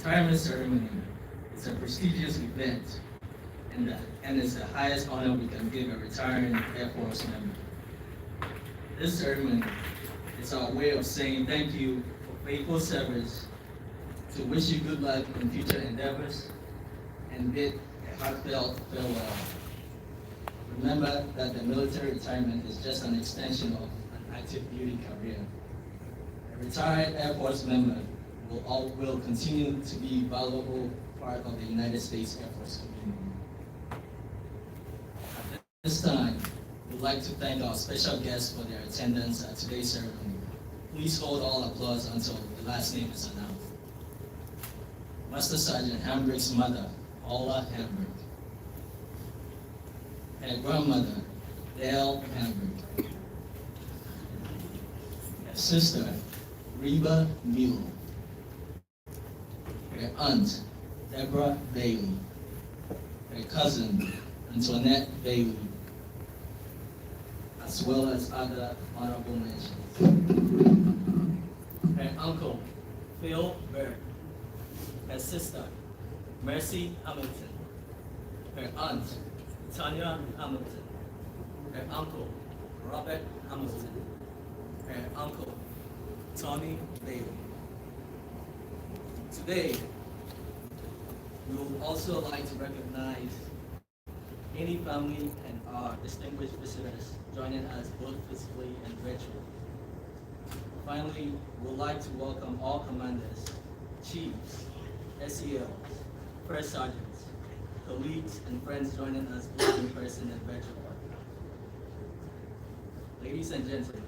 retirement ceremony is a prestigious event and is the highest honor we can give a retiring Air Force member. This ceremony is our way of saying thank you for faithful service, to wish you good luck in future endeavors, and bid a heartfelt farewell. Remember that the military retirement is just an extension of an active duty career. A retired Air Force member will continue to be a valuable part of the United States Air Force community. At this time, we'd like to thank our special guests for their attendance at today's ceremony. Please hold all applause until the last name is announced. Master Sergeant Hambrick's mother, Paula Hambrick. Her grandmother, Dale Hambrick. Her sister, Reba Mule. Her aunt, Deborah Bailey. Her cousin, Antoinette Bailey, as well as other honorable mentions. Her uncle, Phil Bird. Her sister, Mercy Hamilton. Her aunt, Tanya Hamilton. Her uncle, Robert Hamilton. Her uncle, Tony Bailey. Today, we would also like to recognize any family and our distinguished visitors joining us both physically and virtually. Finally, we would like to welcome all commanders, chiefs, SELs, first sergeants, colleagues, and friends joining us both in person and virtually. Ladies and gentlemen,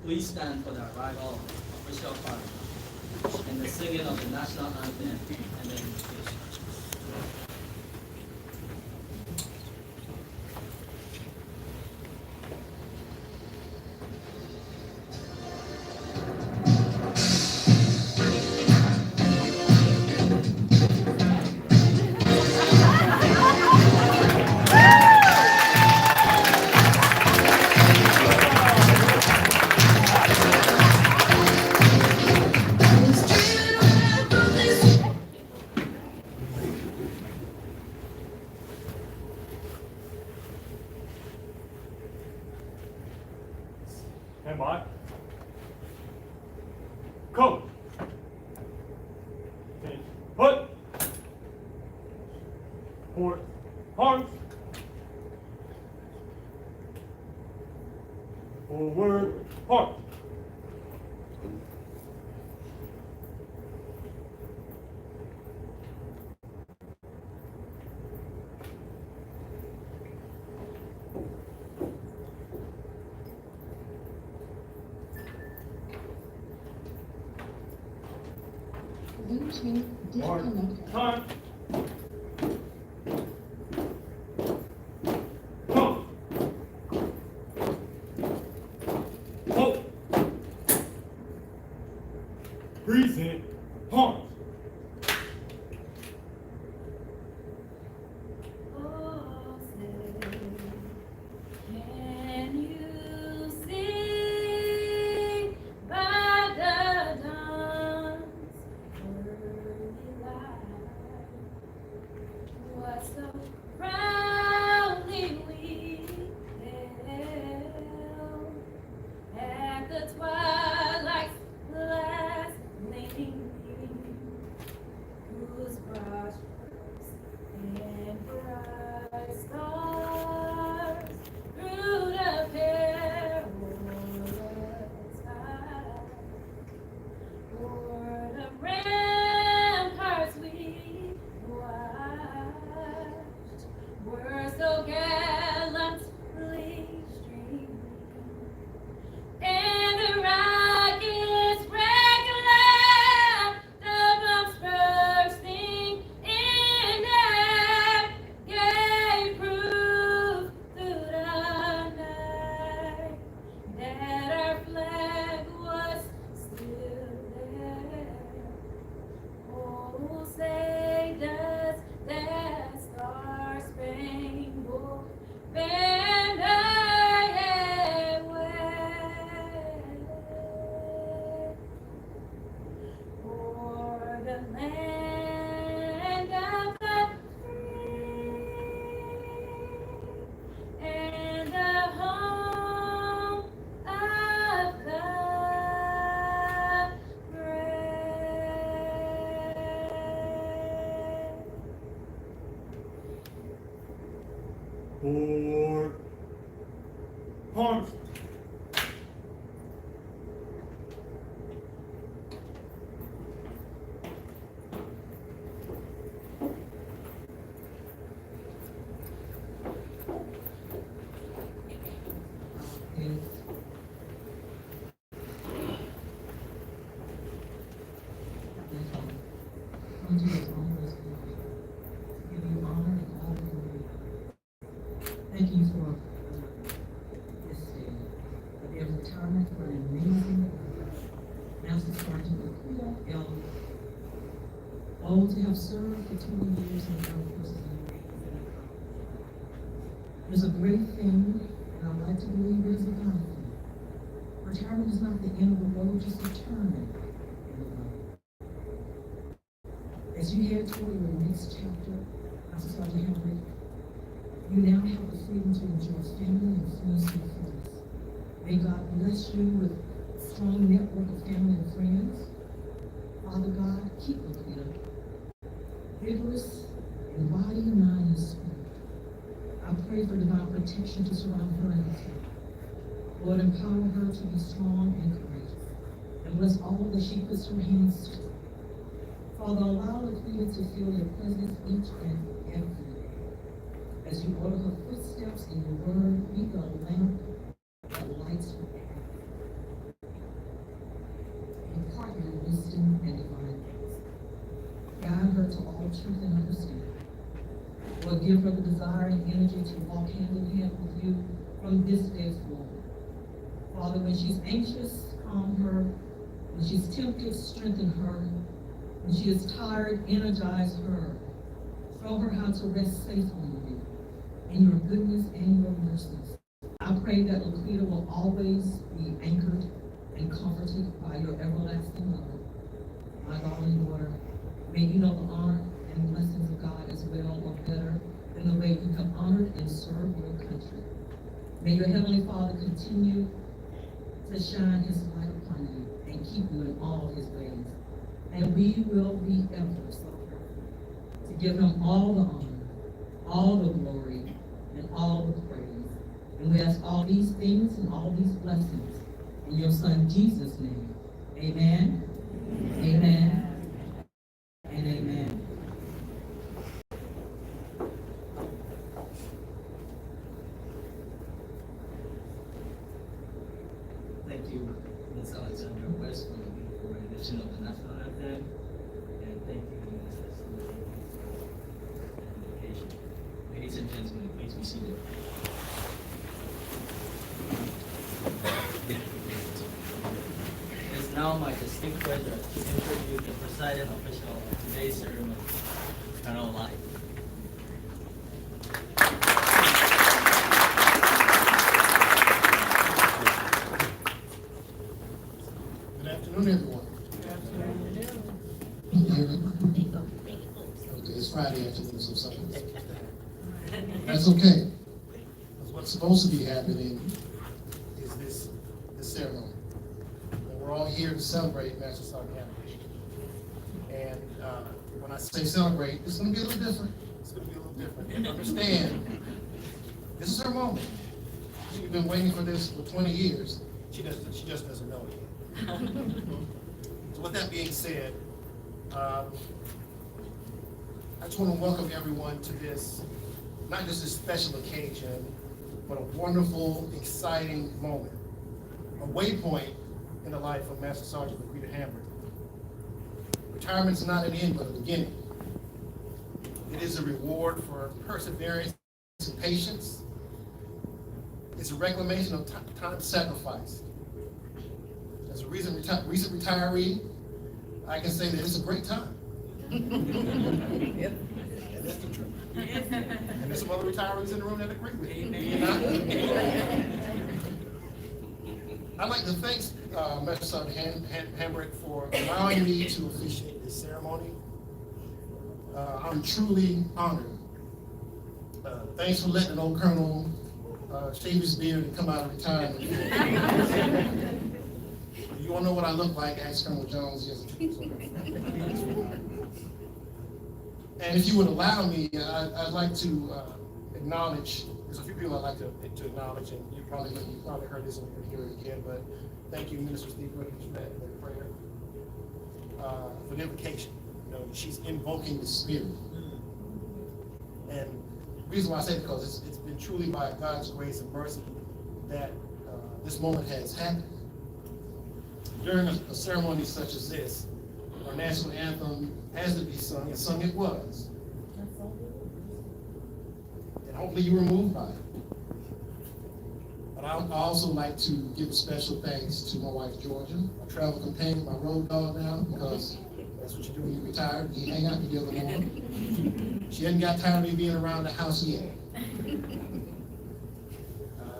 please stand for the arrival of official party and the singing of the national anthem and the invocation. Stand by. Coach. Put. Port. Arms. Forward. Heart. Bluetooth disconnected. Time. Come. Hold. Present. Arms. Oh, say, can you see by the dawn's early light what so proudly we hailed at the twilight's last gleaming? Forward. Punch. Unto his own glory. Give you honor and all glory. Thank you for this day, for their retirement, for an amazing Master Sergeant Laquita L. Oh, to have served for 20 years in the armed forces and the Marines and the Army. It is a great thing, and I like to believe it is a God thing. Retirement is not the end of the road, just a turn in the road. As you head toward your next chapter, Master Sergeant Henry, you now have the freedom to enjoy family and friends to your friends. May God bless you with a strong network of family and friends. Father God, keep Laquita vigorous in body, mind, and spirit. I pray for divine protection to surround her and her family. Lord, empower her to be strong and courageous, and bless all that she puts her hands to. Father, allow Laquita to feel your presence each and every day. As you order her footsteps in your word, be the lamp that lights her path. Impart your wisdom and divine grace. Guide her to all truth and understanding. Lord, give her the desire and energy to walk hand in hand with you from this day forward. Father, when she's anxious, calm her. When she's tempted, strengthen her. When she is tired, energize her. Show her how to rest safely in your goodness and your mercies. I pray that Laquita will always be anchored and comforted by your everlasting love. My darling daughter, may you know the honor and blessings of God as well or better than the way you have honored and served your country. May your Heavenly Father continue to shine his light upon you and keep you in all his ways. And we will be ever so careful to give him all the honor, all the glory, and all the praise. And we ask all these things and all these blessings in your Son Jesus' name. Amen, amen, and amen. Thank you, Ms. Alexandra West, for the beautiful rendition of the national anthem. And thank you, Ms. Invocation. Ladies and gentlemen, please be seated. It is now my distinct pleasure to introduce the presiding official of today's ceremony, Colonel Light. Good afternoon, everyone. Okay, it's Friday afternoon, so something. That's okay. Because what's supposed to be happening is this ceremony. And we're all here to celebrate Master Sergeant Henry. And when I say celebrate, it's going to be a little different. It's going to be a little different. And understand, this is her moment. She's been waiting for this for 20 years. She just doesn't know it yet. So with that being said, I just want to welcome everyone to this, not just this special occasion, but a wonderful, exciting moment, a waypoint in the life of Master Sergeant Laquita Henry. Retirement's not an end, but a beginning. It is a reward for perseverance and patience. It's a reclamation of time sacrificed. As a recent retiree, I can say that it's a great time. Yep. And that's the truth. And there's some other retirees in the room that agree with me. I'd like to thank Master Sergeant Hambrick for allowing me to officiate this ceremony. I'm truly honored. Thanks for letting an old colonel shave his beard and come out of retirement. You all know what I look like, ask Colonel Jones. Yes. And if you would allow me, I'd like to acknowledge, there's a few people I'd like to acknowledge, and you probably heard this and you'll hear it again, but thank you, Minister Steve, for that prayer. For the invocation. You know, she's invoking the Spirit. And the reason why I say it, because it's been truly by God's grace and mercy that this moment has happened. During a ceremony such as this, our national anthem has to be sung, and sung it was. And hopefully you were moved by it. But I also like to give a special thanks to my wife, Georgia, my travel companion, my road dog now, because that's what you do when you retire. You hang out together more. She hasn't got tired of me being around the house yet.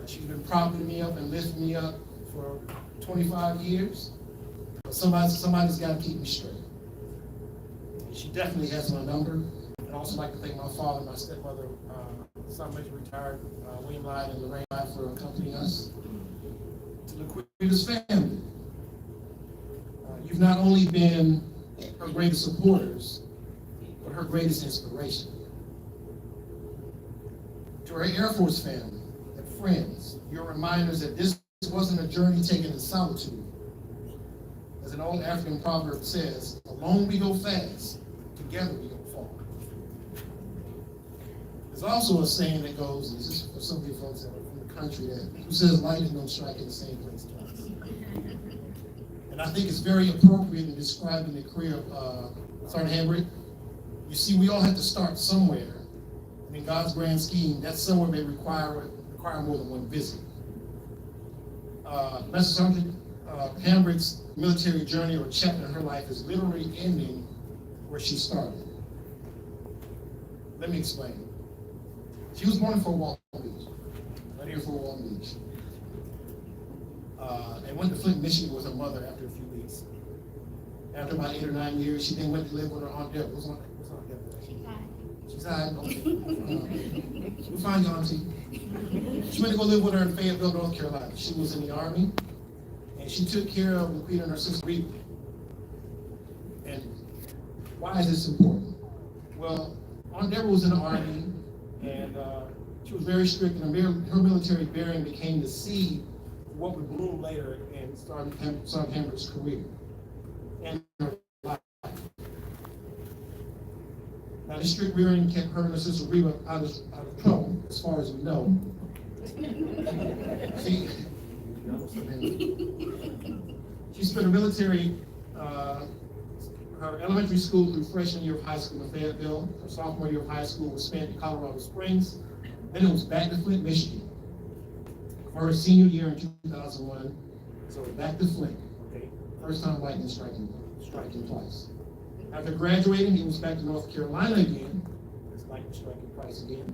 She's been propping me up and lifting me up for 25 years. But somebody's got to keep me straight. She definitely has my number. I'd also like to thank my father and my stepmother, somebody retired, William Lyde and Lorraine Lyde, for accompanying us. To Laquita's family. You've not only been her greatest supporters, but her greatest inspiration. To her Air Force family and friends, you're reminders that this wasn't a journey taken in solitude. As an old African proverb says, alone we go fast, together we go far. There's also a saying that goes, this is for some of you folks that are from the country, who says lightning don't strike in the same place twice. And I think it's very appropriate in describing the career of Sergeant Hambrick. You see, we all have to start somewhere. And in God's grand scheme, that somewhere may require more than one visit. Master Sergeant Hambrick's military journey or chapter in her life is literally ending where she started. Let me explain. She was born in Fort Walton Beach, right here in Fort Walton Beach. And went to Flint, Michigan with her mother after a few weeks. After about 8 or 9 years, she then went to live with her Aunt Deborah. What's Aunt Deborah? She's hiding. Okay. We'll find you, Auntie. She went to go live with her in Fayetteville, North Carolina. She was in the Army, and she took care of Laquita and her sister Reba. And why is this important? Well, Aunt Deborah was in the Army, and she was very strict, and her military bearing became the seed for what would bloom later in Sergeant Hambrick's career and her life. Now, this strict rearing kept her and her sister Reba out of trouble, as far as we know. She spent her military, her elementary school through freshman year of high school in Fayetteville. Her sophomore year of high school was spent in Colorado Springs. Then it was back to Flint, Michigan. For her senior year in 2001, so back to Flint. Okay, first time lightning striking twice. After graduating, he was back to North Carolina again. It's lightning striking twice again.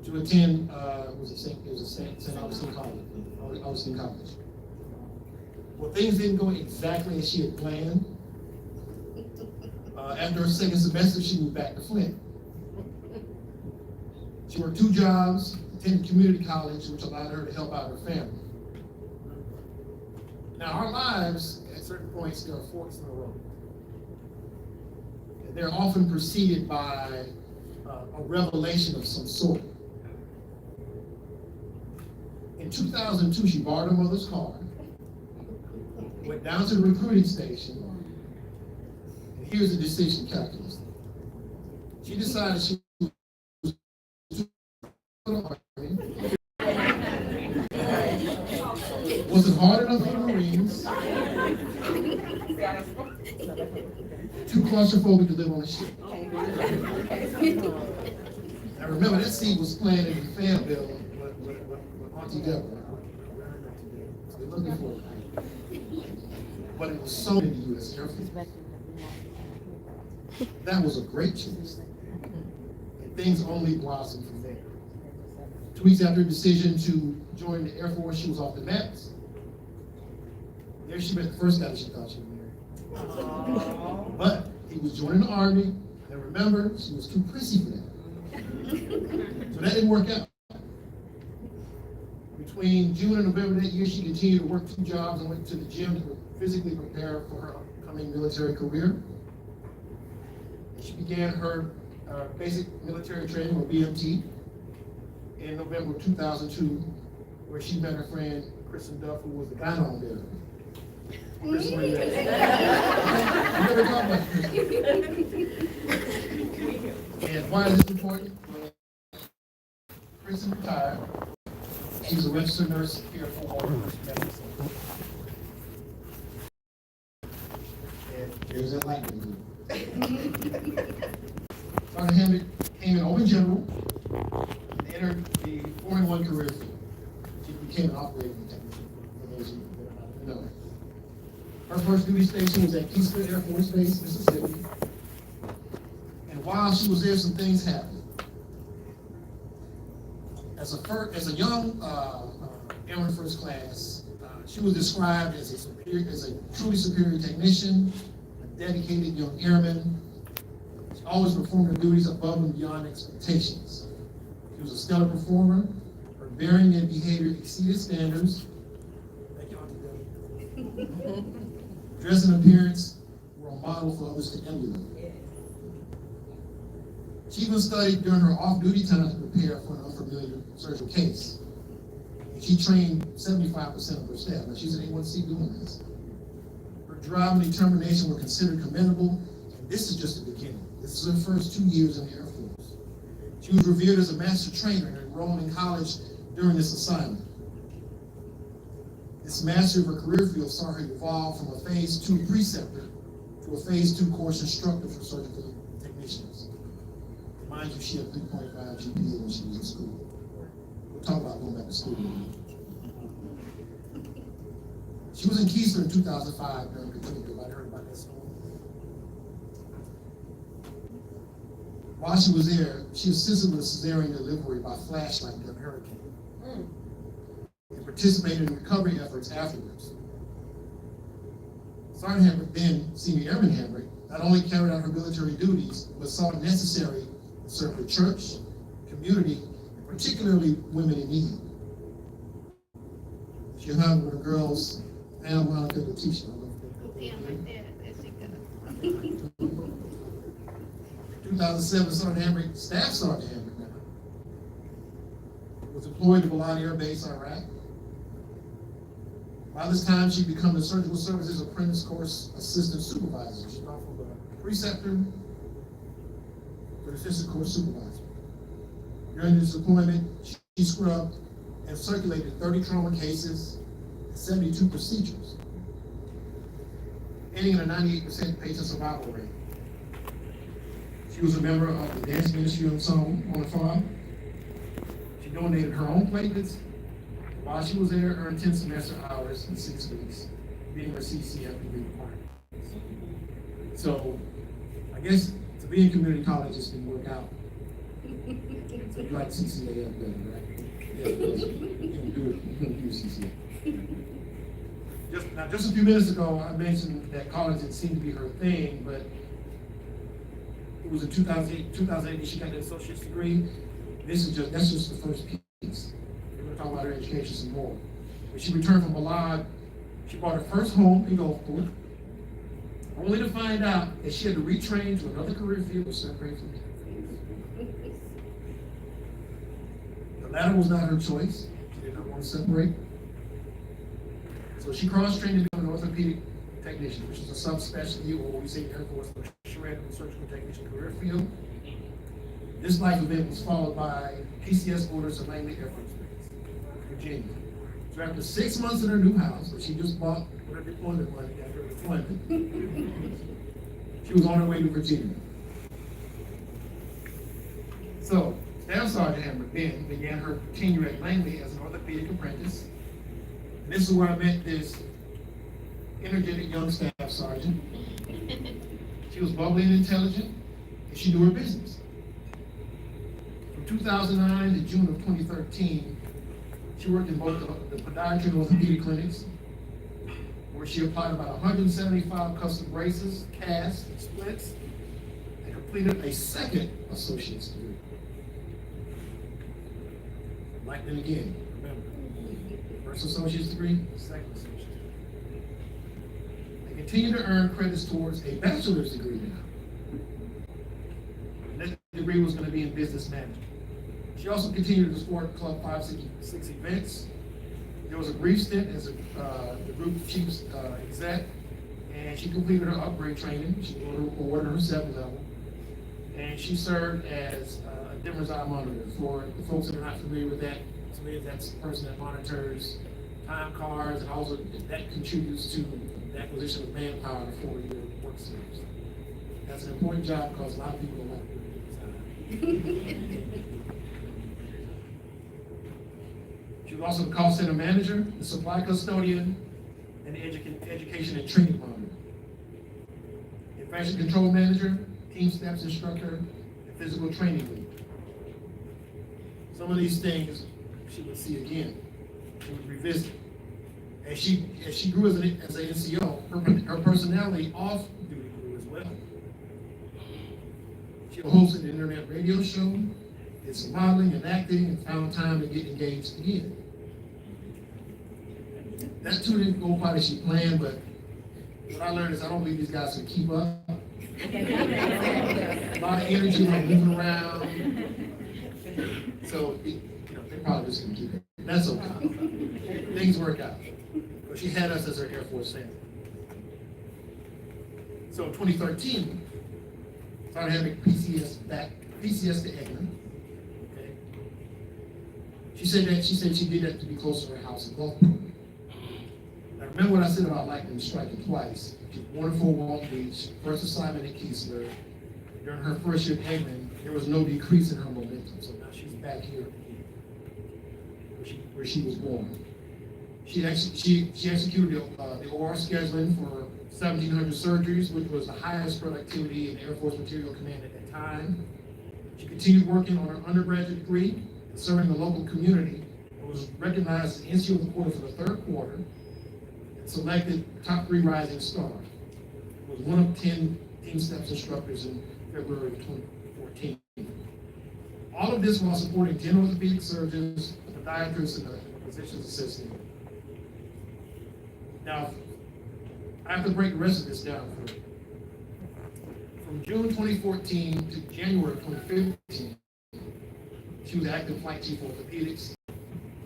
To attend, St. Augustine College. Well, things didn't go exactly as she had planned. After her second semester, she moved back to Flint. She worked 2 jobs, attended community college, which allowed her to help out her family. Now, our lives, at certain points, there are forks in the road. And they're often preceded by a revelation of some sort. In 2002, she borrowed her mother's car, went down to the recruiting station, and here's the decision calculus. She decided she was wasn't hard enough for the Marines, too claustrophobic to live on a ship. Now remember, that seed was planted in Fayetteville with Auntie Deborah. So they're looking for it. But it was sown in the U.S. Air Force. That was a great choice. And things only blossomed from there. 2 weeks after her decision to join the Air Force, she was off the nets. There she met the first guy she thought she would marry. But he was joining the Army, and remember, she was too prissy for that. So that didn't work out. Between June and November that year, she continued to work 2 jobs and went to the gym to physically prepare for her upcoming military career. She began her basic military training, or BMT, in November of 2002, where she met her friend Kristen Duff, who was the gyno there. Kristen, where you at? You never talked about Kristen. And why is this important? Well, Kristen retired. She was a registered nurse here for medicine. And there's that lightning. Dr. Hammond came in Open General and entered the 4-in-1 career field. She became an operating technician, for those of you that are not know. Her first duty station was at Keystone Air Force Base, Mississippi. And while she was there, some things happened. As a young airman first class, she was described as a truly superior technician, a dedicated young airman. She always performed her duties above and beyond expectations. She was a stellar performer. Her bearing and behavior exceeded standards. Thank you, Auntie Debbie. Dress and appearance were a model for others to emulate. She even studied during her off-duty time to prepare for an unfamiliar surgical case. And she trained 75% of her staff. Now, she's an A1C doing this. Her drive and determination were considered commendable, and this is just the beginning. This is her first 2 years in the Air Force. She was revered as a master trainer and enrolled in college during this assignment. This mastery of her career field saw her evolve from a Phase 2 preceptor to a Phase 2 course instructor for surgical technicians. Mind you, she had 3.5 GPA when she was in school. We'll talk about going back to school. She was in Keystone in 2005 during Katrina. Everybody heard about that story? While she was there, she assisted with a cesarean delivery by flashlight during a hurricane. And participated in recovery efforts afterwards. Sergeant Hambrick, then Senior Airman Hambrick, not only carried out her military duties, but saw it necessary to serve the church, community, and particularly women in need. She hung with the girls, and Monica and Letitia. In 2007, Sergeant Hambrick, Staff Sergeant Hambrick now, was deployed to Balad Air Base, Iraq. By this time, she'd become the Surgical Services Apprentice Course Assistant Supervisor. She went from the preceptor to the Assistant Course Supervisor. During this deployment, she scrubbed and circulated 30 trauma cases and 72 procedures, ending in a 98% patient survival rate. She was a member of the dance ministry on the farm. She donated her own platelets. While she was there, earned 10 semester hours in 6 weeks, being her CCF degree requirement. So, I guess to be in community college just didn't work out. So you like CCAF better, right? Yeah, you can do CCAF. Just a few minutes ago, I mentioned that college had seemed to be her thing, but it was in 2008 she got the associate's degree. That's just the first piece. Talk about her education some more. When she returned from Balad, she bought her first home in Gulfport, only to find out that she had to retrain to another career field to separate from it. The latter was not her choice. She did not want to separate. So she cross-trained to become an orthopedic technician, which is a subspecialty, or what we say in the Air Force, a shred of the surgical technician career field. This life event was followed by PCS orders to Langley Air Force Base, Virginia. So after 6 months in her new house, which she just bought with her deployment money after her deployment, she was on her way to Virginia. So, Staff Sergeant Hambrick then began her tenure at Langley as an orthopedic apprentice. And this is where I met this energetic young staff sergeant. She was bubbly and intelligent, and she knew her business. From 2009 to June of 2013, she worked in both the podiatry and orthopedic clinics, where she applied about 175 custom braces, casts, and splits, and completed a second associate's degree. Like then again, remember, first associate's degree, second associate's degree. They continue to earn credits towards a bachelor's degree now. And that degree was going to be in business management. She also continued to support Club 566 events. There was a brief stint as the group chief's exec, and she completed her upgrade training. She awarded her 7th level, and she served as a Denver's Eye Monitor. For the folks that are not familiar with that, that's the person that monitors time cards, and also that contributes to the acquisition of manpower for your work series. That's an important job because a lot of people don't like it. She was also the call center manager, the supply custodian, and the education and training monitor. Infection control manager, team steps instructor, and physical training lead. Some of these things she would see again. She would revisit. As she grew as an NCO, her personality off duty grew as well. She hosted an internet radio show, did some modeling and acting, and found time to get engaged again. That too didn't go quite as she planned, but what I learned is I don't believe these guys can keep up. A lot of energy, like moving around. So, they probably just gonna keep it. That's okay. Things work out. But she had us as her Air Force family. So in 2013, started having PCS to Edna. Okay. She said she did that to be close to her house in Gulfport. Now remember what I said about lightning striking twice. She was born in Fort Walton Beach, first assignment at Keesler. During her first year at Eggman, there was no decrease in her momentum. So now she's back here where she was born. She executed the OR scheduling for 1,700 surgeries, which was the highest productivity in the Air Force Material Command at that time. She continued working on her undergraduate degree, serving the local community, and was recognized as NCO of the quarter for the 3rd quarter, and selected top 3 rising star. Was one of 10 team steps instructors in February of 2014. All of this while supporting 10 orthopedic surgeons, a podiatrist, and a physician's assistant. Now, I have to break the rest of this down for you. From June 2014 to January 2015, she was active flight chief of orthopedics,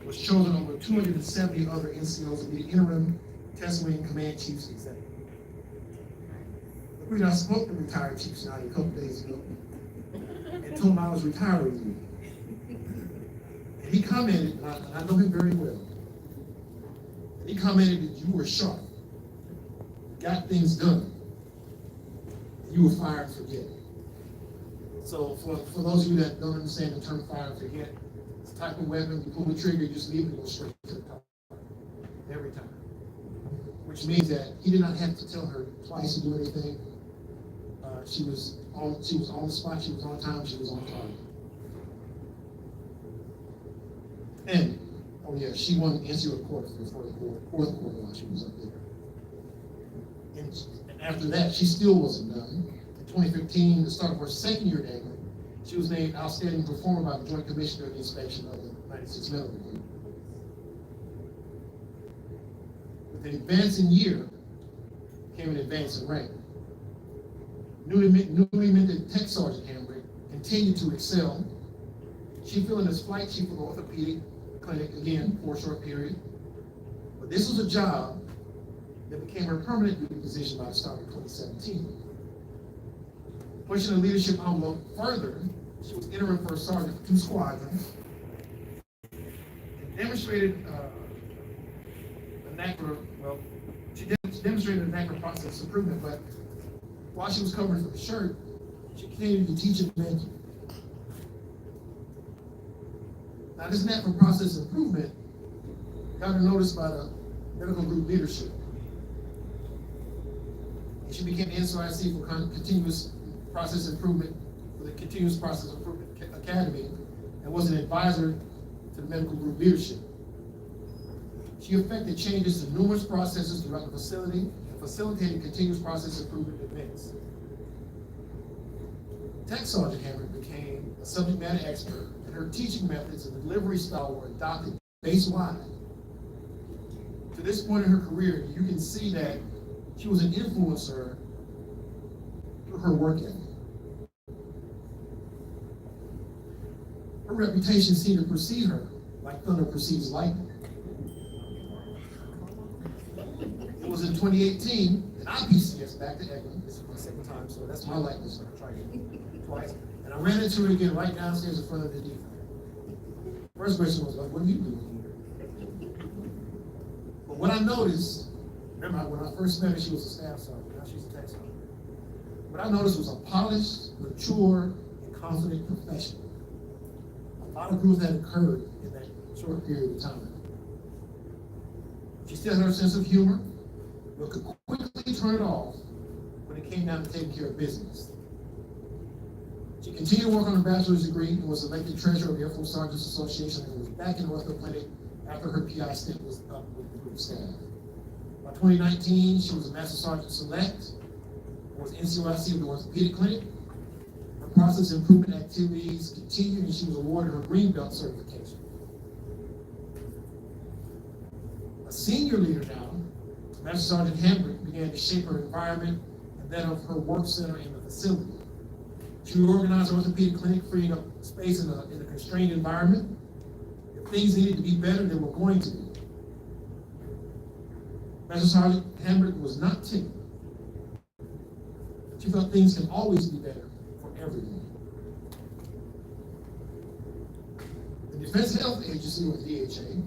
was chosen over 270 other NCOs to be the interim test wing command chiefs executive. The reason I spoke to retired chiefs now a couple days ago and told him I was retiring. And he commented, and I know him very well, he commented that you were sharp, got things done, and you were fire and forget. So for those of you that don't understand the term fire and forget, it's a type of weapon, you pull the trigger, you just leave it, go straight to the top, every time. Which means that he did not have to tell her twice to do anything. She was on the spot, she was on time, she was on target. And, oh yeah, she won the NCO quarter for the 4th quarter while she was up there. And after that, she still wasn't done. In 2015, the start of her 2nd year at Eggman, she was named Outstanding Performer by the Joint Commissioner of the Inspection of the 96 Medical Group. With an advance in year came an advance in rank. Newly minted Tech Sergeant Hambrick continued to excel. She filled in as flight chief of the orthopedic clinic again for a short period. But this was a job that became her permanent duty position by the start of 2017. Pushing the leadership envelope further, she was interim first sergeant for 2 squadrons and demonstrated a knack for, well, she demonstrated a knack for process improvement, but while she was covering for the shirt, she continued to teach and mentor. Now, this knack for process improvement got her noticed by the medical group leadership. And she became the NCIC for continuous process improvement, for the Continuous Process Improvement Academy, and was an advisor to the medical group leadership. She effected changes to numerous processes throughout the facility and facilitated continuous process improvement events. Tech Sergeant Hambrick became a subject matter expert, and her teaching methods and delivery style were adopted base-wide. To this point in her career, you can see that she was an influencer through her work ethic. Her reputation seemed to precede her, like thunder precedes lightning. It was in 2018, and I PCS back to Eglin. This is my second time, so that's my likeness. I tried it twice. And I ran into her again right downstairs in front of the deacon. First question was like, what are you doing here? But what I noticed, remember when I first met her, she was a staff sergeant, now she's a tech sergeant. What I noticed was a polished, mature, and confident professional. A lot of growth had occurred in that short period of time. She still had her sense of humor, but could quickly turn it off when it came down to taking care of business. She continued to work on her bachelor's degree and was elected treasurer of the Air Force Sergeants Association and was back in the ortho clinic after her PI stint was up with the group staff. By 2019, she was a Master Sergeant Select, was NCOIC of the orthopedic clinic. Her process improvement activities continued and she was awarded her Green Belt certification. A senior leader now, Master Sergeant Hambrick began to shape her environment and that of her work center in the facility. She organized an orthopedic clinic, freeing up space in a constrained environment. If things needed to be better, they were going to be. Master Sergeant Hambrick was not timid. She felt things can always be better for everyone. The Defense Health Agency, or DHA,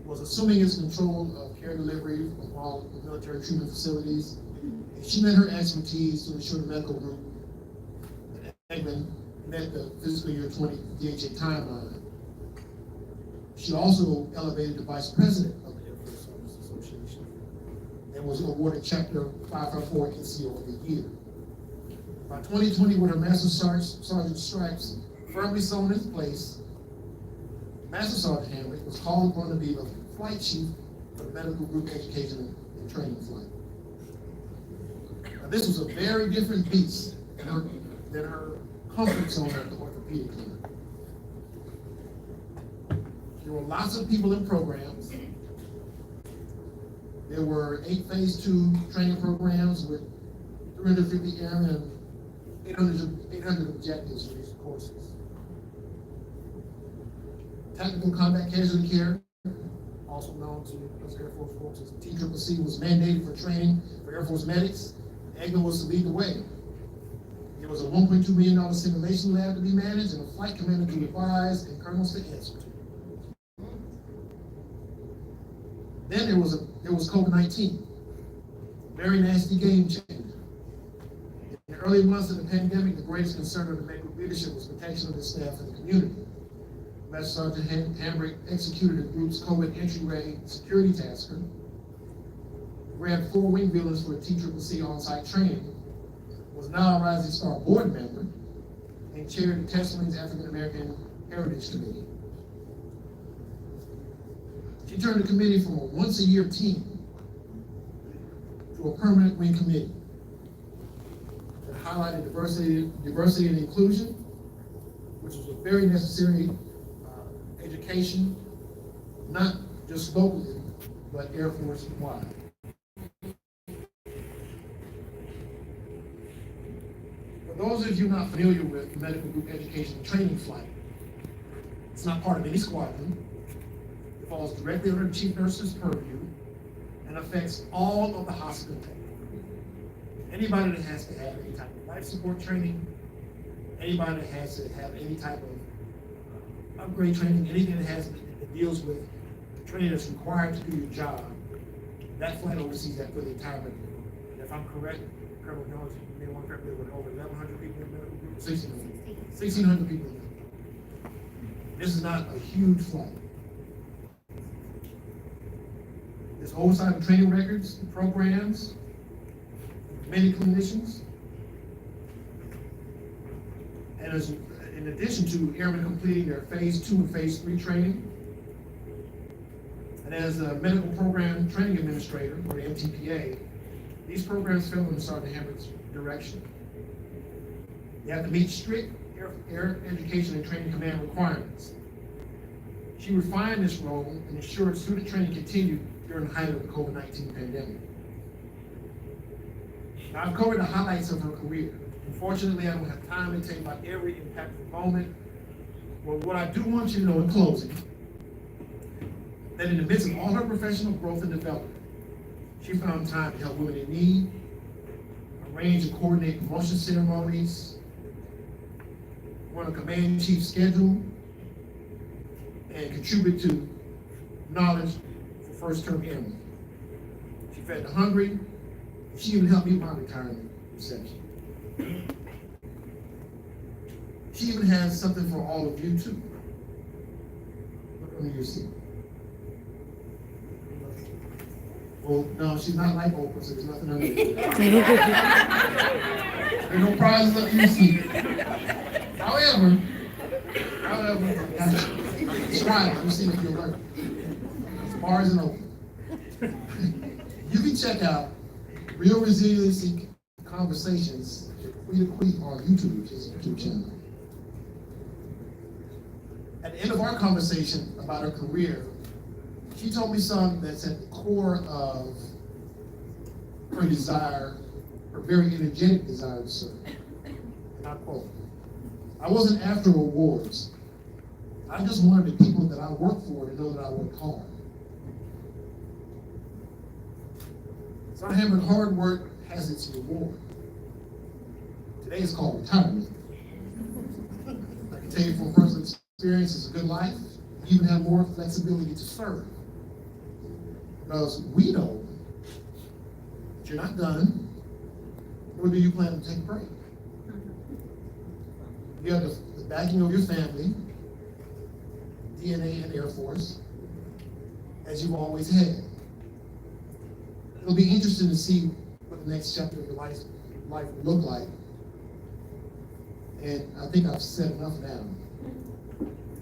was assuming its control of care delivery of all the military treatment facilities. And she lent her expertise to ensure the medical group met the fiscal year 20 DHA timeline. She also elevated the vice president of the Air Force Service Association and was awarded Chapter 554 NCO of the Year. By 2020, with her Master Sergeant stripes firmly sewn in place, Master Sergeant Hambrick was called upon to be the flight chief for the Medical Group Education and Training Flight. Now, this was a very different beast than her comfort zone at the orthopedic clinic. There were lots of people in programs. There were 8 phase 2 training programs with 350 airmen and 800 objectives for these courses. Tactical combat casualty care, also known to us Air Force folks as TCCC, was mandated for training for Air Force medics. Eglin was to lead the way. There was a $1.2 million simulation lab to be managed and a flight commander to advise and colonels to answer to. Then there was COVID-19, very nasty game changer. In the early months of the pandemic, the greatest concern of the medical leadership was protection of the staff and the community. Master Sergeant Hambrick executed the group's COVID entry-ready security tasker, grabbed 4 wing villains for a TCCC on-site training, was now a Rising Star board member, and chaired the Test Wing's African American Heritage Committee. She turned the committee from a once-a-year team to a permanent wing committee that highlighted diversity and inclusion, which was a very necessary education, not just locally, but Air Force-wide. For those of you not familiar with Medical Group Education and Training Flight, it's not part of any squadron. It falls directly under the chief nurse's purview and affects all of the hospital. Anybody that has to have any type of life support training, anybody that has to have any type of upgrade training, anything that deals with training that's required to do your job, that flight oversees that for the entire medical group. And if I'm correct, Colonel Jones, you may want to correct me, with over 1,100 people in the medical group, 1,600 people in the medical group. This is not a huge flight. There's oversight of training records, programs, many clinicians, and as in addition to airmen completing their phase 2 and phase 3 training, and as a medical program training administrator, or the MTPA, these programs fell under Sergeant Hambrick's direction. You have to meet strict air education and training command requirements. She refined this role and ensured student training continued during the height of the COVID-19 pandemic. Now, I've covered the highlights of her career. Unfortunately, I don't have time to tell you about every impactful moment But what I do want you to know in closing, that in the midst of all her professional growth and development, she found time to help women in need, arrange and coordinate promotion ceremonies, run a command-in-chief schedule, and contribute to knowledge for first-term airmen. She fed the hungry. She even helped me with my retirement reception. She even has something for all of you too. Look under your seat. Well, no, she's not like Oprah, so there's nothing under it. There's no prizes under your seat. However, strive. Let me see if you'll learn. Bars and open. You can check out Real Resiliency Conversations with Queen on YouTube, which is a YouTube channel. At the end of our conversation about her career, she told me something that's at the core of her desire, her very energetic desire to serve. And I quote, "I wasn't after awards. I just wanted the people that I work for to know that I work hard." So Hamburg, hard work has its reward. Today is called retirement. I can tell you from personal experience, it's a good life. You even have more flexibility to serve. Because we know that you're not done, nor do you plan to take a break. You have the backing of your family, DNA and Air Force, as you've always had. It'll be interesting to see what the next chapter of your life will look like. And I think I've said enough now.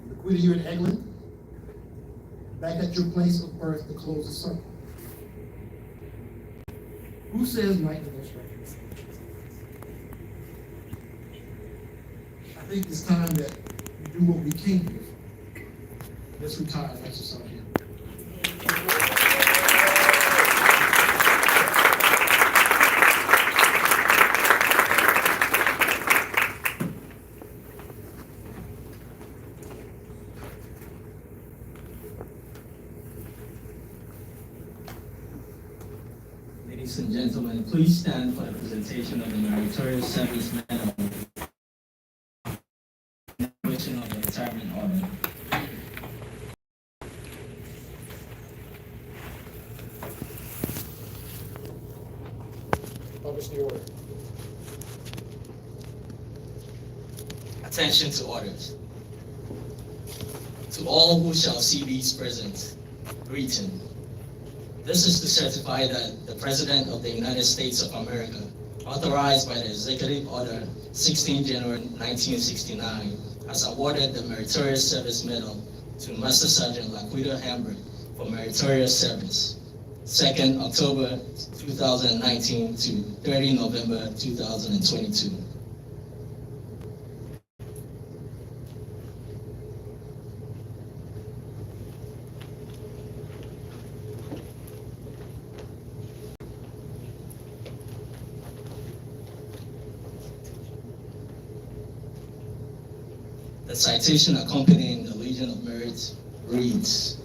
Laquita here in Eglin, back at your place of birth to close the circle. Who says right to those records? I think it's time that we do what we came here for. Let's retire and exercise here. Ladies and gentlemen, please stand for the presentation of the Meritorious Service Medal. Evaluation of the retirement order. Publish the order. Attention to orders. To all who shall see these present, greeting. This is to certify that the President of the United States of America, authorized by the Executive Order 16 January 1969, has awarded the Meritorious Service Medal to Master Sergeant Laquita Hambrick for meritorious service. 2nd October 2019 to 30 November 2022. The citation accompanying the Legion of Merit reads,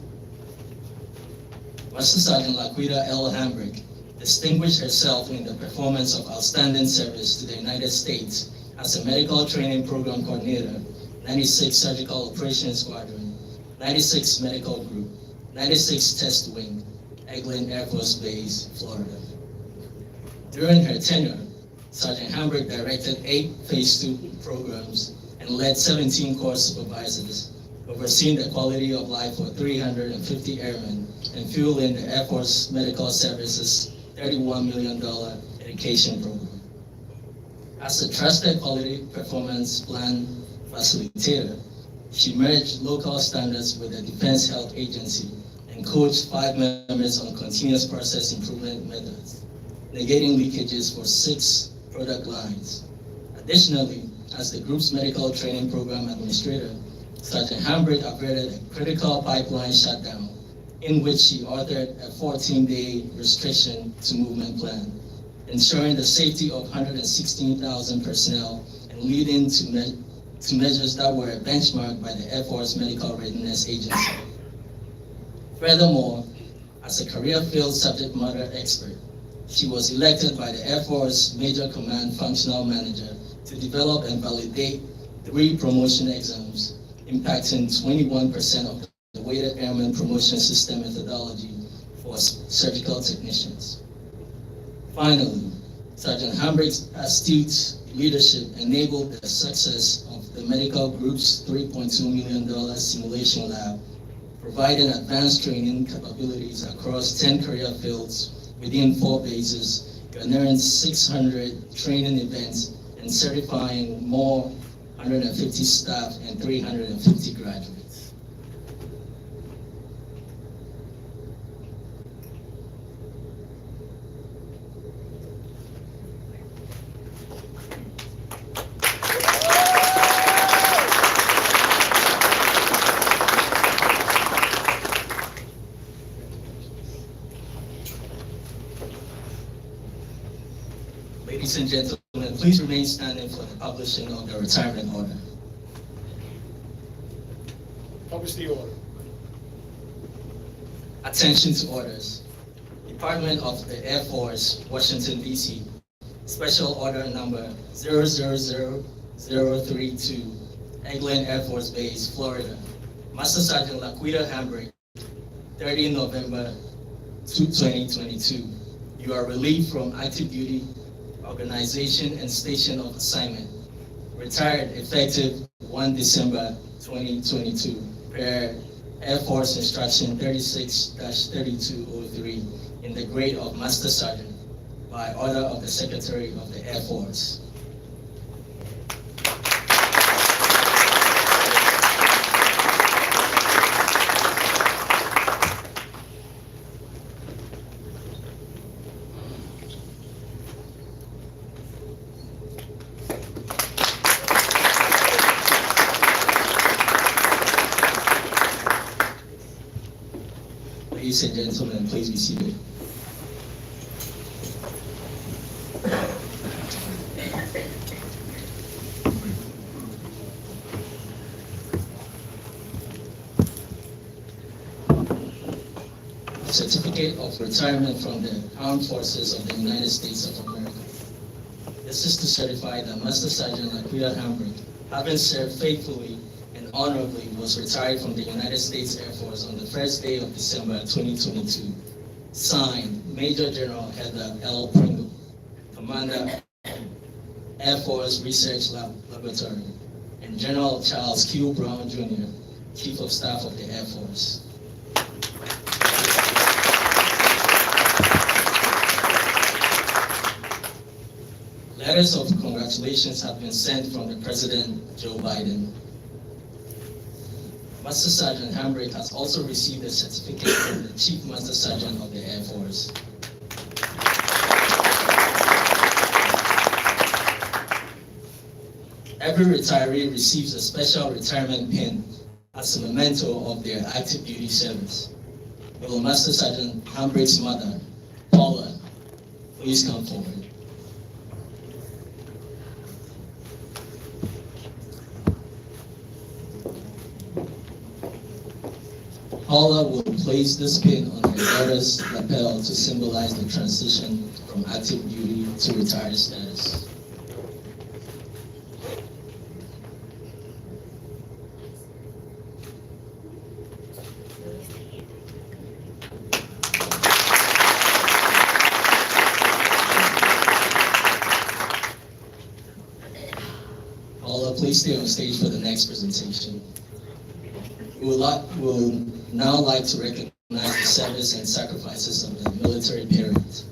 Master Sergeant Laquita L. Hambrick distinguished herself in the performance of outstanding service to the United States as a medical training program coordinator, 96 Surgical Operations Squadron, 96 Medical Group, 96 Test Wing, Eglin Air Force Base, Florida. During her tenure, Sergeant Hambrick directed 8 Phase 2 programs and led 17 course supervisors, overseeing the quality of life for 350 airmen and fueling the Air Force Medical Services $31 million education program. As a trusted quality performance plan facilitator, she merged local standards with the Defense Health Agency and coached 5 members on continuous process improvement methods, negating leakages for 6 product lines. Additionally, as the group's medical training program administrator, Sergeant Hambrick averted a critical pipeline shutdown in which she authored a 14-day restriction to movement plan, ensuring the safety of 116,000 personnel and leading to to measures that were benchmarked by the Air Force Medical Readiness Agency. Furthermore, as a career field subject matter expert, she was elected by the Air Force Major Command Functional Manager to develop and validate 3 promotion exams, impacting 21% of the weighted airman promotion system methodology for surgical technicians. Finally, Sergeant Hambrick's astute leadership enabled the success of the medical group's $3.2 million simulation lab, providing advanced training capabilities across 10 career fields within 4 bases, garnering 600 training events and certifying more 150 staff and 350 graduates. Ladies and gentlemen, please remain standing for the publishing of the retirement order. Publish the order. Attention to orders. Department of the Air Force, Washington, D.C. Special Order Number 000032, Eglin Air Force Base, Florida. Master Sergeant Laquita Hambrick, 30 November 2022. You are relieved from active duty, organization, and station of assignment. Retired effective 1 December 2022 per Air Force Instruction 36-3203 in the grade of Master Sergeant by order of the Secretary of the Air Force. Ladies and gentlemen, please be seated. Certificate of Retirement from the Armed Forces of the United States of America. This is to certify that Master Sergeant Laquita Hambrick, having served faithfully and honorably, was retired from the United States Air Force on the first day of December 2022. Signed, Major General Heather L. Pringle, Commander, Air Force Research Laboratory, and General Charles Q. Brown, Jr., Chief of Staff of the Air Force. Letters of congratulations have been sent from the President, Joe Biden. Master Sergeant Hambrick has also received a certificate from the Chief Master Sergeant of the Air Force. Every retiree receives a special retirement pin as a memento of their active duty service. Will Master Sergeant Hambrick's mother, Paula, please come forward? Paula will place this pin on her daughter's lapel to symbolize the transition from active duty to retired status. Paula, please stay on stage for the next presentation. We would now like to recognize the service and sacrifices of the military parents.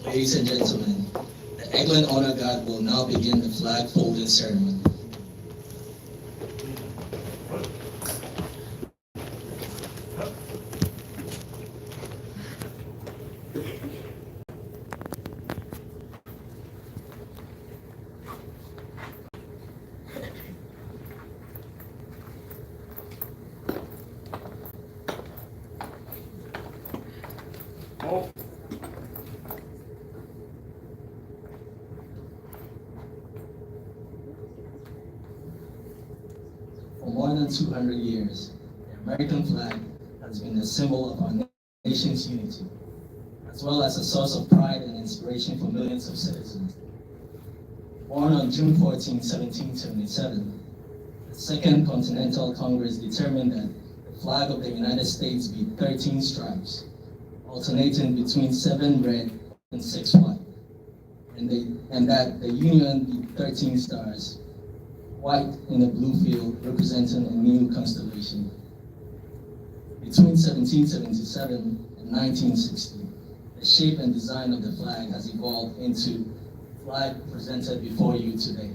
Ladies and gentlemen, the Eglin Honor Guard will now begin the flag folding ceremony. than 200 years, the American flag has been a symbol of our nation's unity, as well as a source of pride and inspiration for millions of citizens. Born on June 14, 1777, the Second Continental Congress determined that the flag of the United States be 13 stripes, alternating between 7 red and 6 white, and that the Union be 13 stars, white in a blue field representing a new constellation. Between 1777 and 1960, the shape and design of the flag has evolved into the flag presented before you today.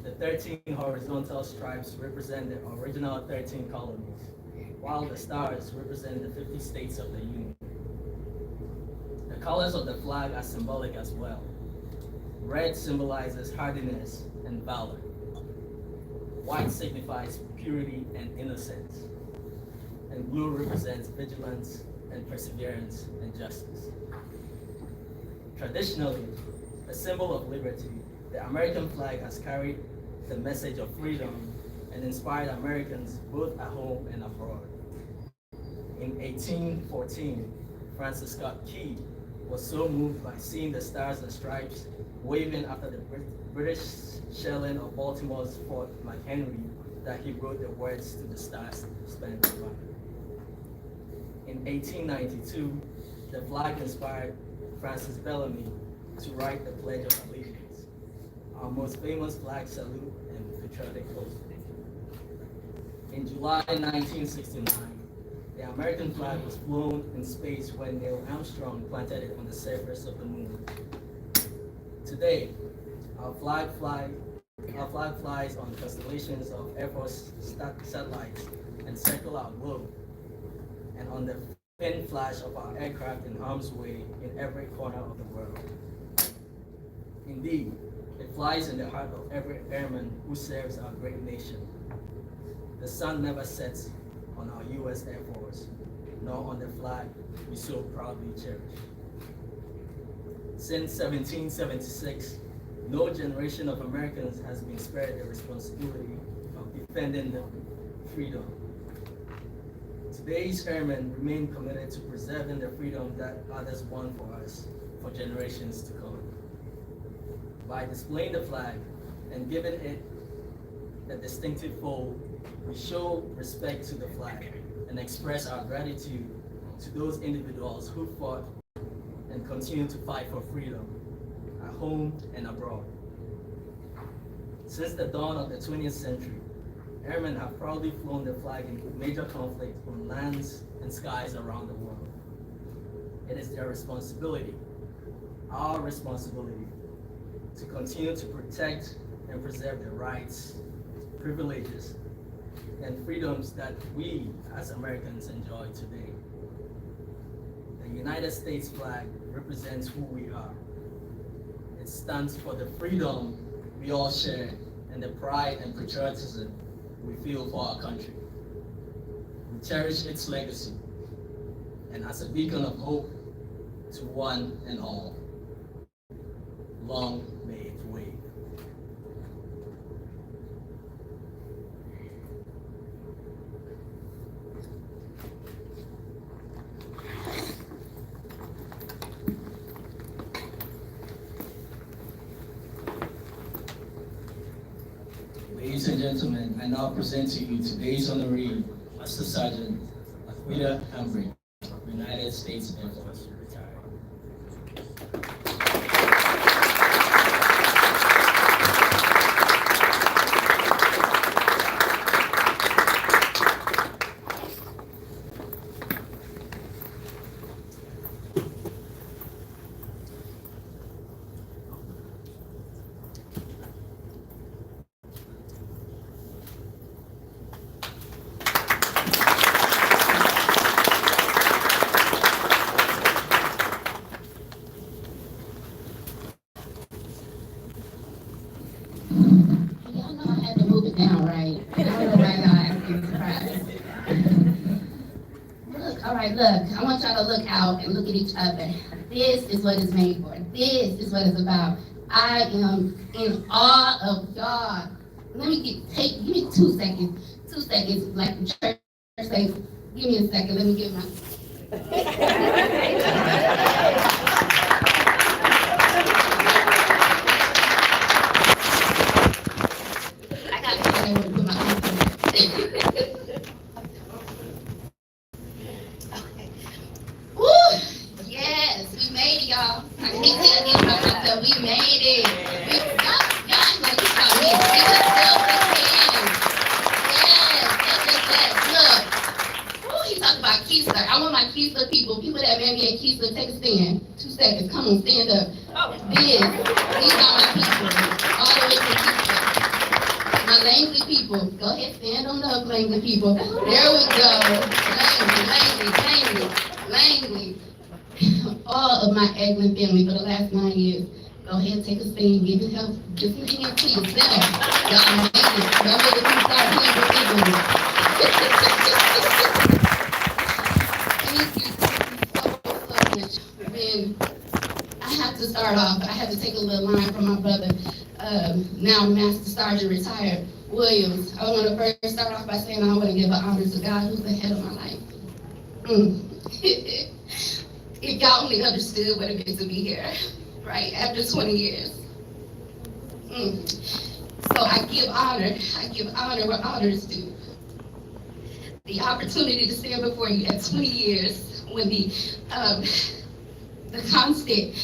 The 13 horizontal stripes represent the original 13 colonies, while the stars represent the 50 states of the Union. The colors of the flag are symbolic as well. Red symbolizes hardiness and valor. White signifies purity and innocence. And blue represents vigilance and perseverance and justice. Traditionally, a symbol of liberty, the American flag has carried the message of freedom and inspired Americans both at home and abroad. In 1814, Francis Scott Key was so moved by seeing the stars and stripes waving after the British shelling of Baltimore's Fort McHenry that he wrote the words to the Star-Spangled Banner. In 1892, the flag inspired Francis Bellamy to write the Pledge of Allegiance, our most famous flag salute and patriotic oath. In July 1969, the American flag was flown in space when Neil Armstrong planted it on the surface of the moon. Today, our flag flies on constellations of Air Force satellites and circle our globe, and on the thin flash of our aircraft in harm's way in every corner of the world. Indeed, it flies in the heart of every airman who serves our great nation. The sun never sets on our U.S. Air Force, nor on the flag we so proudly cherish. Since 1776, no generation of Americans has been spared the responsibility of defending their freedom. Today's airmen remain committed to preserving the freedom that others won for us for generations to come. By displaying the flag and giving it a distinctive fold, we show respect to the flag and express our gratitude to those individuals who fought and continue to fight for freedom at home and abroad. Since the dawn of the 20th century, airmen have proudly flown the flag in major conflicts on lands and skies around the world. It is their responsibility, our responsibility, to continue to protect and preserve the rights, privileges, and freedoms that we as Americans enjoy today. The United States flag represents who we are. It stands for the freedom we all share and the pride and patriotism we feel for our country. We cherish its legacy, and as a beacon of hope to one and all, long may it wave. Ladies and gentlemen, I now present to you today's honoree, Master Sergeant Laquita Hambry, United States Air Force, retired. Y'all know I had to move it down, right? I don't know why y'all acting surprised. Look, all right, look. I want y'all to look out and look at each other. This is what it's made for. This is what it's about. I am in awe of y'all. Let me give me 2 seconds. 2 seconds, like the church says, give me a second, let me get my. I got to find out where to put my phone. Okay. Woo! Yes, we made it, y'all. I can't tell you about myself. We made it. Y'all like you saw me. Give yourself a hand. Yes. Look. Woo, he talked about Keisler. I want my Keisler people that met me at Keisler, take a stand. 2 seconds. Come on, stand up. These are my people. All the way from Keisler. My Langley people. Go ahead, stand on up, Langley people. There we go. Langley. All of my Eglin family for the last 9 years. Go ahead, take a stand, give your help, give some hands to yourself. Y'all made it. Y'all made it. Start here with Eglin. Thank you so much. Man, I have to start off. I have to take a little line from my brother, now Master Sergeant retired Williams. I want to first start off by saying I want to give an honor to God who's the head of my life. If y'all only understood what it meant to be here, right, after 20 years. So I give honor where honor is due. The opportunity to stand before you at 20 years when the constant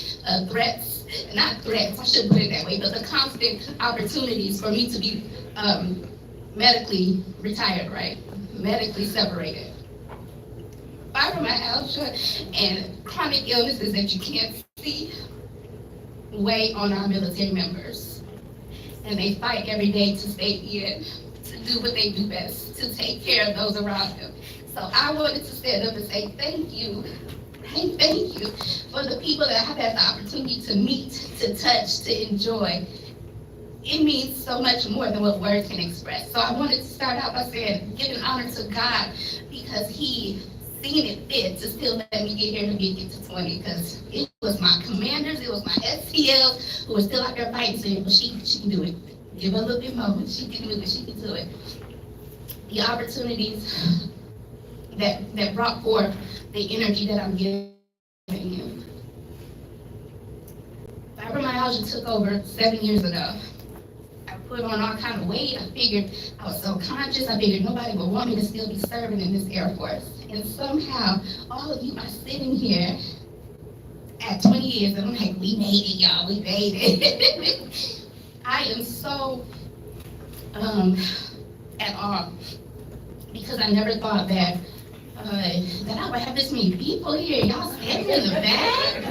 threats, not threats, I shouldn't put it that way, but the constant opportunities for me to be medically retired, right, medically separated. Fibromyalgia and chronic illnesses that you can't see weigh on our military members. And they fight every day to stay in, to do what they do best, to take care of those around them. So I wanted to stand up and say thank you for the people that I've had the opportunity to meet, to touch, to enjoy. It means so much more than what words can express. So I wanted to start out by saying, giving honor to God because He seen it fit to still let me get here to get to 20, because it was my commanders, it was my STLs who were still out there fighting, saying, well, she can do it. Give her a little bit more, she can do it, she can do it. The opportunities that brought forth the energy that I'm giving you. Fibromyalgia took over 7 years ago. I put on all kind of weight. I figured I was so conscious. I figured nobody would want me to still be serving in this Air Force. And somehow, all of you are sitting here at 20 years, and I'm like, we made it, y'all. We made it. I am so at awe because I never thought that I would have this many people here. Y'all standing in the back.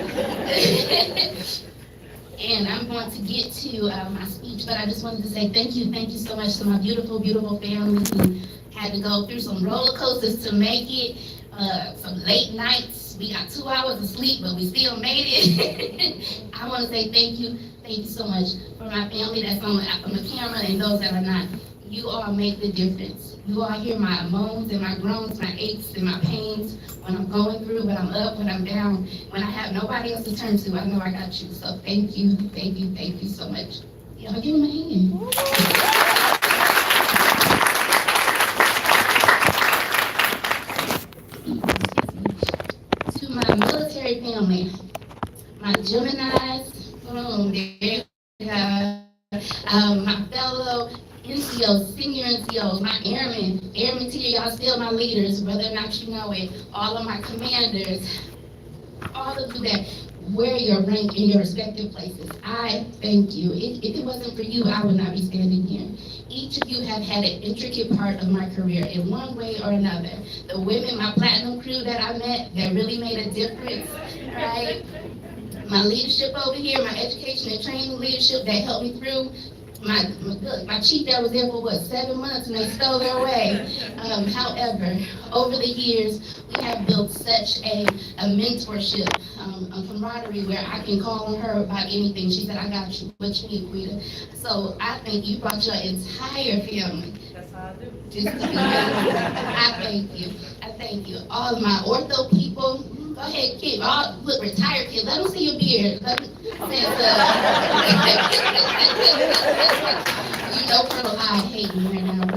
And I'm going to get to my speech, but I just wanted to say thank you so much to my beautiful, beautiful family who had to go through some roller coasters to make it, some late nights. We got 2 hours of sleep, but we still made it. I want to say thank you so much for my family that's on the camera and those that are not. You all make the difference. You all hear my moans and my groans, my aches and my pains when I'm going through, when I'm up, when I'm down, when I have nobody else to turn to. I know I got you. So thank you so much. Y'all give me my hand. To my military family, my Geminis, my fellow NCOs, senior NCOs, my airmen tier, y'all still my leaders, whether or not you know it, all of my commanders, all of you that wear your rank in your respective places, I thank you. If it wasn't for you, I would not be standing here. Each of you have had an intricate part of my career in one way or another. The women, my platinum crew that I met, that really made a difference, right? My leadership over here, my education and training leadership that helped me through. My chief that was there for 7 months and they stole their way. However, over the years, we have built such a mentorship, a camaraderie where I can call on her about anything. She said, I got you. What you need, Rita? So I think you brought your entire family. That's how I do. Just to be I thank you. All of my ortho people. Go ahead, kid. Look, retired kid. Let them see your beard. You know Colonel Hyde hate me right now.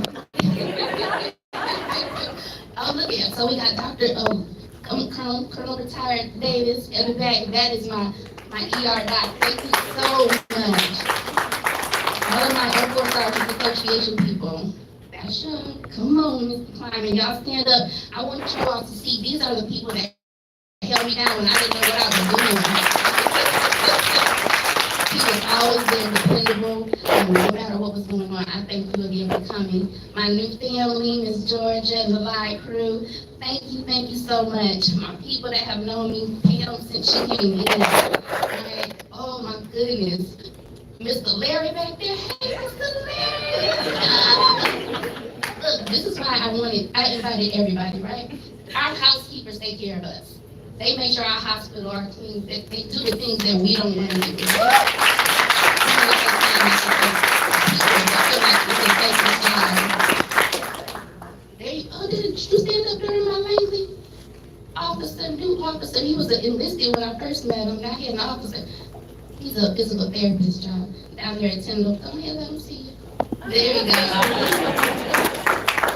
Oh, look at, so we got Colonel Retired Davis in the back. That is my ER doc. Thank you so much. All of my Air Force Officers Association people. That's Sean. Come on, Mr. Climbing. Y'all stand up. I want you all to see, these are the people that held me down when I didn't know what I was doing. He was always there, dependable, no matter what was going on. I thank you again for coming. My new family, Miss Georgia and the live crew, thank you so much. My people that have known me, Pam, since she came in. Right? Oh my goodness. Mr. Larry back there, hey, Mr. Larry. Look, this is why I invited everybody, right? Our housekeepers take care of us. They make sure our hospital are clean. They do the things that we don't want to do. Did you stand up during my lengthy? New officer, he was enlisted when I first met him. Now he's an officer. He's a physical therapist, John. Down there at Tyndall. Come here, let him see you. There you go.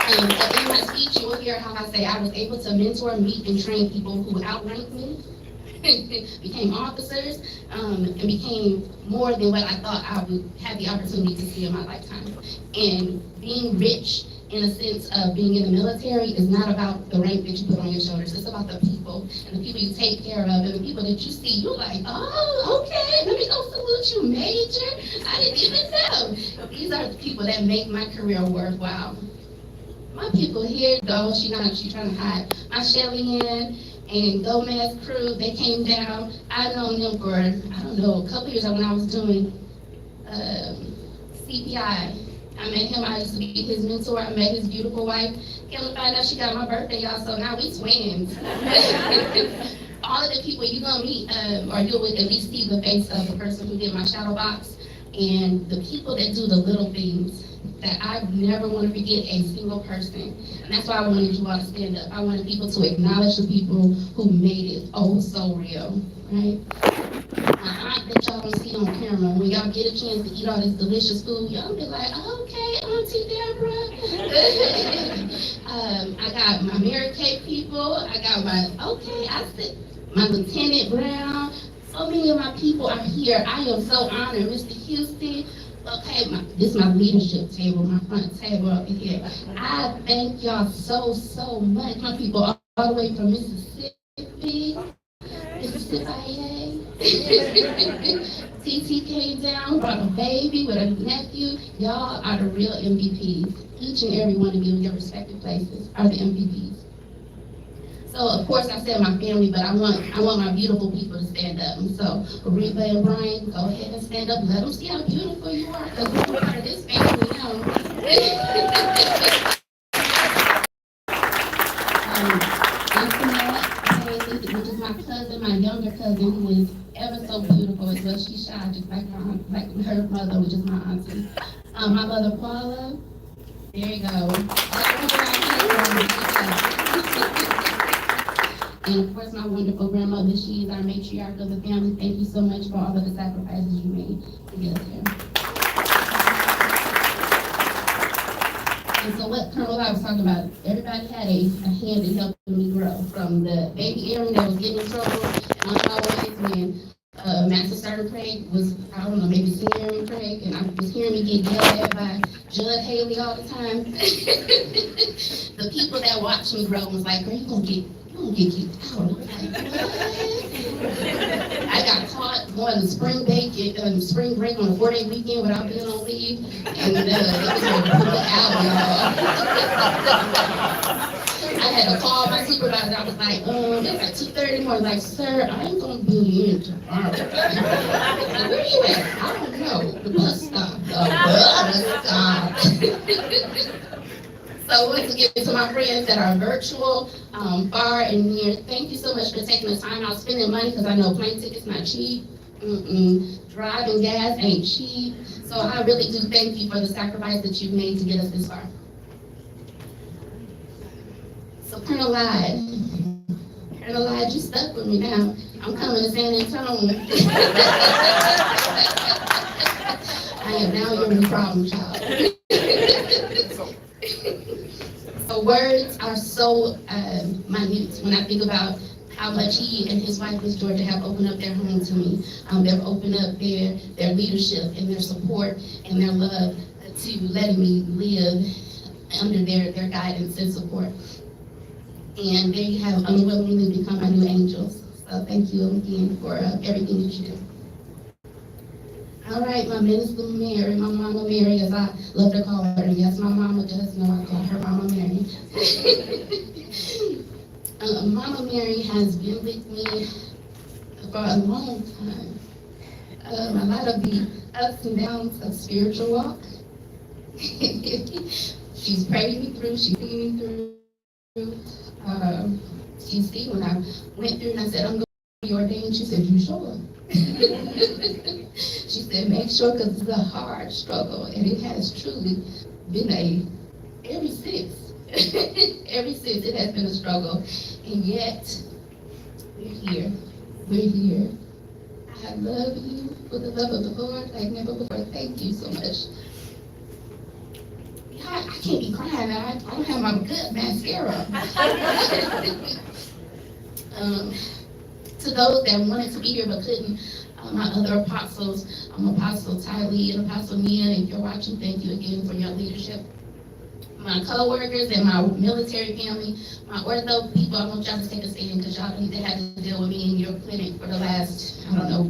So in my speech, you will hear how I say I was able to mentor, meet, and train people who outranked me, became officers, and became more than what I thought I would have the opportunity to see in my lifetime. And being rich in a sense of being in the military is not about the rank that you put on your shoulders. It's about the people and the people you take care of and the people that you see. You're like, oh, okay, let me go salute you, Major. I didn't even know. These are the people that make my career worthwhile. My people here, though, she's trying to hide. My Shelly Ann and Gomez crew, they came down. I've known them for, I don't know, a couple years when I was doing CPI. I met him, I used to be his mentor. I met his beautiful wife. Came to find out she got my birthday, y'all, so now we twins. All of the people you're gonna meet, or you will at least see the face of the person who did my shadow box, and the people that do the little things that I never want to forget a single person. And that's why I wanted you all to stand up. I wanted people to acknowledge the people who made it oh so real, right? My aunt that y'all don't see on camera, when y'all get a chance to eat all this delicious food, y'all be like, okay, Auntie Deborah. I got my Mary Kay people, I got my Lieutenant Brown. So many of my people are here. I am so honored. Mr. Houston, okay, this is my leadership table, my front table up here. I thank y'all so much. My people all the way from Mississippi. TT came down, brought a baby with a nephew. Y'all are the real MVPs. Each and every one of you in your respective places are the MVPs. So of course I said my family, but I want my beautiful people to stand up. And so Reba and Brian, go ahead and stand up. Let them see how beautiful you are, because we're part of this family now. Which is my cousin, my younger cousin, who is ever so beautiful as well. She's shy, just like her mother, which is my auntie. My mother Paula, there you go. And of course, my wonderful grandmother, she is our matriarch of the family. Thank you so much for all of the sacrifices you made to get us here. And so what Colonel I was talking about, everybody had a hand in helping me grow. From the baby Aaron that was getting in trouble, and always when Master Sergeant Craig was, I don't know, maybe Senior Aaron Craig, and I was hearing me get yelled at by Judd Haley all the time. The people that watched me grow was like, girl, you're gonna get kicked out. Like, I got caught going to spring break on a 4-day weekend without being on leave, and it was going to put it out, y'all. I had to call my supervisor. I was like, it's like 2:30 in the morning. Like, sir, I ain't gonna be in tomorrow. Like, where you at? I don't know. The bus stop. So I want to give it to my friends that are virtual, far and near. Thank you so much for taking the time out, spending money, because I know plane tickets not cheap. Driving gas ain't cheap. So I really do thank you for the sacrifice that you've made to get us this far. So Colonel Lyde, you stuck with me now. I'm coming to San Antonio. I am. Now you're the problem child. So words are so minute when I think about how much he and his wife, Miss Georgia, have opened up their home to me. They've opened up their leadership and their support and their love to letting me live under their guidance and support. And they have unwillingly become my new angels. So thank you again for everything that you do. All right, my Minister Mary, my Mama Mary, as I love to call her. And yes, my mama does know I call her Mama Mary. Mama Mary has been with me for a long time. A lot of the ups and downs of spiritual walk. She's prayed me through, she's seen me through. She see when I went through and I said, I'm going to be ordained, she said, you sure? She said, make sure, because it's a hard struggle, and it has truly been ever since it has been a struggle, and yet we're here. I love you for the love of the Lord like never before. Thank you so much. I can't be crying. I don't have my good mascara. To those that wanted to be here but couldn't, my other apostles, Apostle Tylee and Apostle Nia, if you're watching, thank you again for your leadership. My co-workers and my military family, my ortho people, I want y'all to take a stand because y'all need to have to deal with me in your clinic for the last,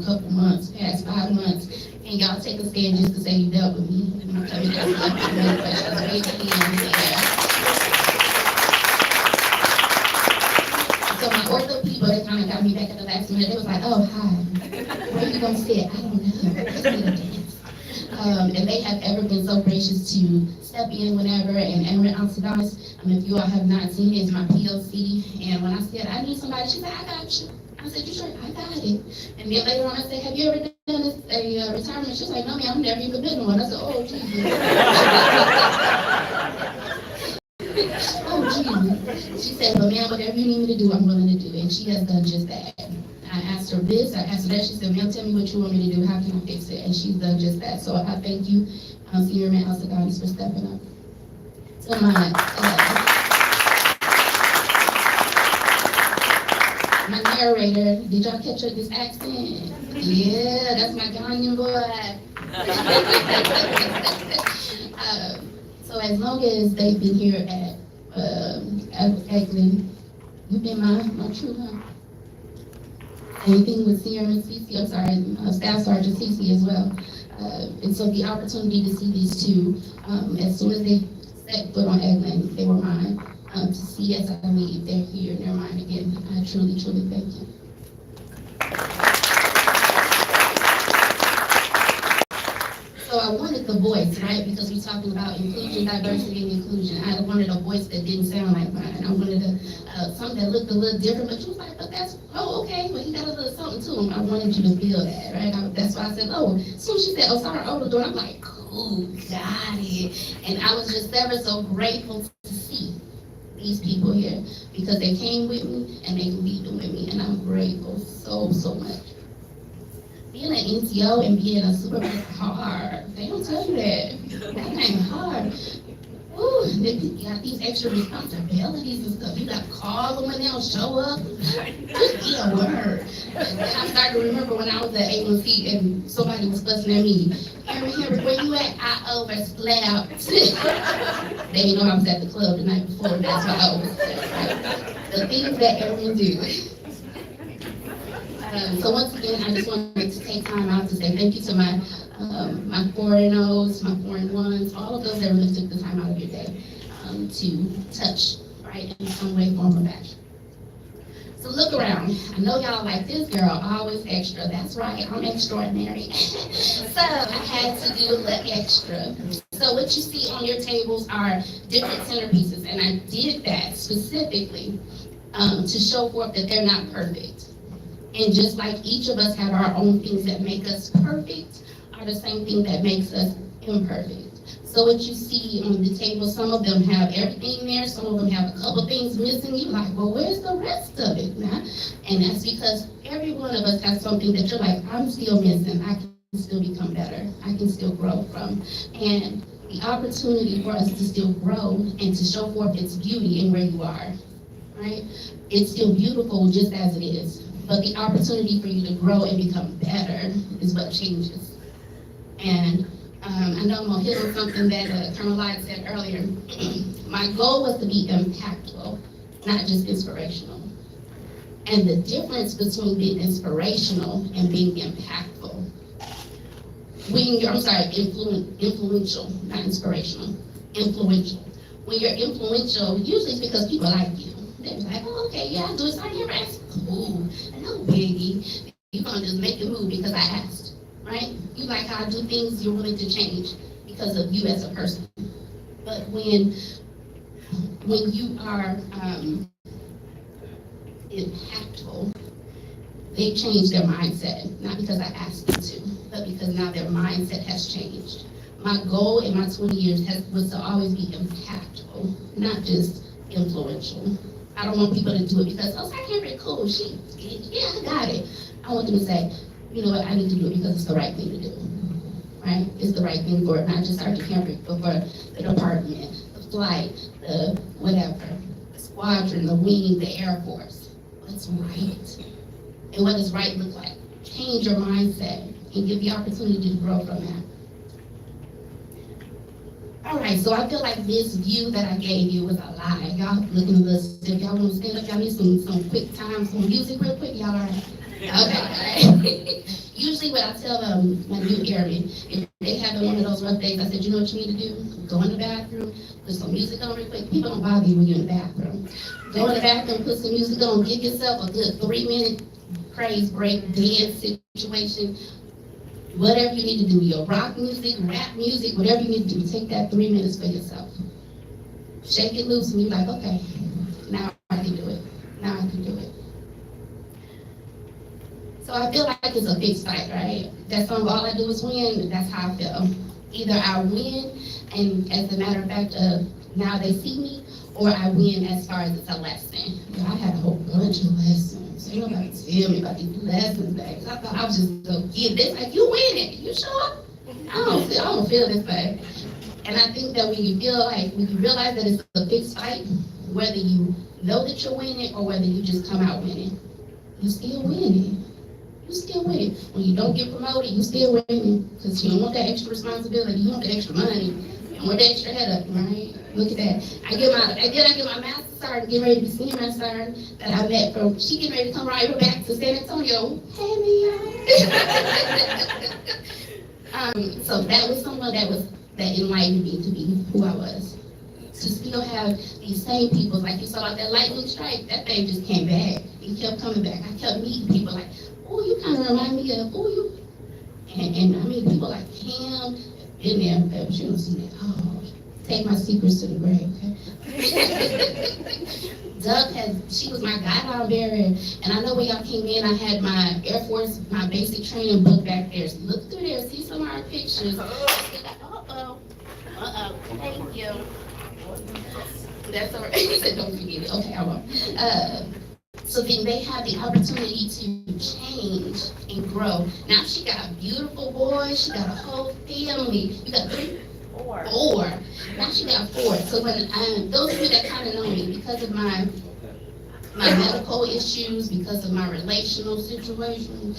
couple months, past 5 months. And y'all take a stand just to say you dealt with me. And I'm telling you, that's not my questions. So my ortho people, they kind of got me back at the last minute. They was like, oh, hi. Where you gonna sit? I don't know. And they have ever been so gracious to step in whenever. And Erin Alcidalis, if you all have not seen it, is my POC. And when I said, I need somebody, she said, I got you. I said, you sure? I got it. And then later on, I said, have you ever done a retirement? She was like, no, ma'am, I've never even been on one. I said, oh, Jesus. Oh, Jesus. She said, well, ma'am, whatever you need me to do, I'm willing to do. And she has done just that. I asked her this, I asked her that. She said, ma'am, tell me what you want me to do. How can I fix it? And she's done just that. So I thank you, Senior Man Alcidalis, for stepping up. So my narrator, did y'all catch this accent? Yeah, that's my Ghanaian boy. So as long as they've been here at Eglin, you've been my true home. Anything with Sierra and Cece, I'm sorry, Staff Sergeant Cece as well. And so the opportunity to see these two, as soon as they set foot on Eglin, they were mine. To see as I leave, they're here and they're mine again. I truly, truly thank you. So I wanted the voice, right? Because we're talking about inclusion, diversity, and inclusion. I wanted a voice that didn't sound like mine. I wanted something that looked a little different, but you was like, but that's, okay, well, he got a little something to him. I wanted you to feel that, right? That's why I said, as soon as she said, sorry, the door, I'm like, cool, got it. And I was just ever so grateful to see these people here because they came with me and they leading with me, and I'm grateful so, so much. Being an NCO and being a supervisor is hard. They don't tell you that. That ain't hard. Ooh, you got these extra responsibilities and stuff. You got to call them when they don't show up. Just be a word. And I started to remember when I was at A1C and somebody was fussing at me. Henry, where you at? I overslept. They didn't know I was at the club the night before. That's why I overslept. Right? The things that everyone do. So once again, I just wanted to take time out to say thank you to my 4-0s, my 4-1s, all of those that really took the time out of your day to touch, right, in some way, form, or fashion. So look around. I know y'all like this girl, always extra. That's right, I'm extraordinary. So I had to do a little extra. So what you see on your tables are different centerpieces, and I did that specifically to show forth that they're not perfect. And just like each of us have our own things that make us perfect, are the same thing that makes us imperfect. So what you see on the table, some of them have everything there, some of them have a couple things missing. You're like, well, where's the rest of it now? And that's because every one of us has something that you're like, I'm still missing. I still become better. I can still grow from. And the opportunity for us to still grow and to show forth its beauty in where you are, right? It's still beautiful just as it is. But the opportunity for you to grow and become better is what changes. And I know I'm gonna hit on something that Colonel Lyde said earlier. My goal was to be impactful, not just inspirational. And the difference between being inspirational and being impactful. Influential, not inspirational, influential. When you're influential, usually it's because people like you. They're like, oh, okay, yeah, I'll do it. Sorry, you're asking. Cool. No biggie. You're gonna just make it move because I asked, right? You like how I do things, you're willing to change because of you as a person. But when you are impactful, they change their mindset, not because I asked them to, but because now their mindset has changed. My goal in my 20 years was to always be impactful, not just influential. I don't want people to do it because, oh, Sarah Henry, cool, yeah, I got it. I want them to say, you know what, I need to do it because it's the right thing to do, right? It's the right thing for not just Sergeant Henry, but for the department, the flight, the whatever, the squadron, the wing, the Air Force. What's right? And what does right look like? Change your mindset and give the opportunity to grow from that. All right, so I feel like this view that I gave you was a lot. Y'all looking a little stiff. Y'all want to stand up? Y'all need some quick time, some music real quick? Y'all all right? Okay, all right. Usually what I tell my new airmen, if they have one of those rough days, I said, you know what you need to do? Go in the bathroom, put some music on real quick. People don't bother you when you're in the bathroom. Go in the bathroom, put some music on, give yourself a good 3-minute praise break, dance situation. Whatever you need to do, your rock music, rap music, whatever you need to do, take that 3 minutes for yourself. Shake it loose and you're like, okay, now I can do it. Now I can do it. So I feel like it's a fixed fight, right? That song, all I do is win, that's how I feel. Either I win, and as a matter of fact, now they see me, or I win as far as it's a lesson. I had a whole bunch of lessons. Ain't nobody tell me about these lessons, baby. I thought I was just gonna get this. Like, you win it. You sure? I don't feel this way. And I think that when you realize that it's a fixed fight, whether you know that you're winning or whether you just come out winning, you still winning. You still winning. When you don't get promoted, you still winning because you don't want that extra responsibility. You want the extra money. You don't want the extra head up, right? Look at that. I get my master sergeant, get ready to be senior master sergeant that I met from. She getting ready to come right back to San Antonio. Hey, Mia. So that was someone that enlightened me to be who I was. To still have these same people, like you saw that lightning strike, that thing just came back. It kept coming back. I kept meeting people like, oh, you kind of remind me of, oh, you. And I mean, people like Cam, been there, but you don't see that. Oh, take my secrets to the grave, okay? She was my guideline bearer, and I know when y'all came in, I had my Air Force, my basic training book back there. So look through there, see some of our pictures. Thank you. That's all right. He said, don't forget it. Okay, I won't. So then they have the opportunity to change and grow. Now she got a beautiful boy. She got a whole family. You got 3? 4. Now she got 4. So when those of you that kind of know me, because of my medical issues, because of my relational situation,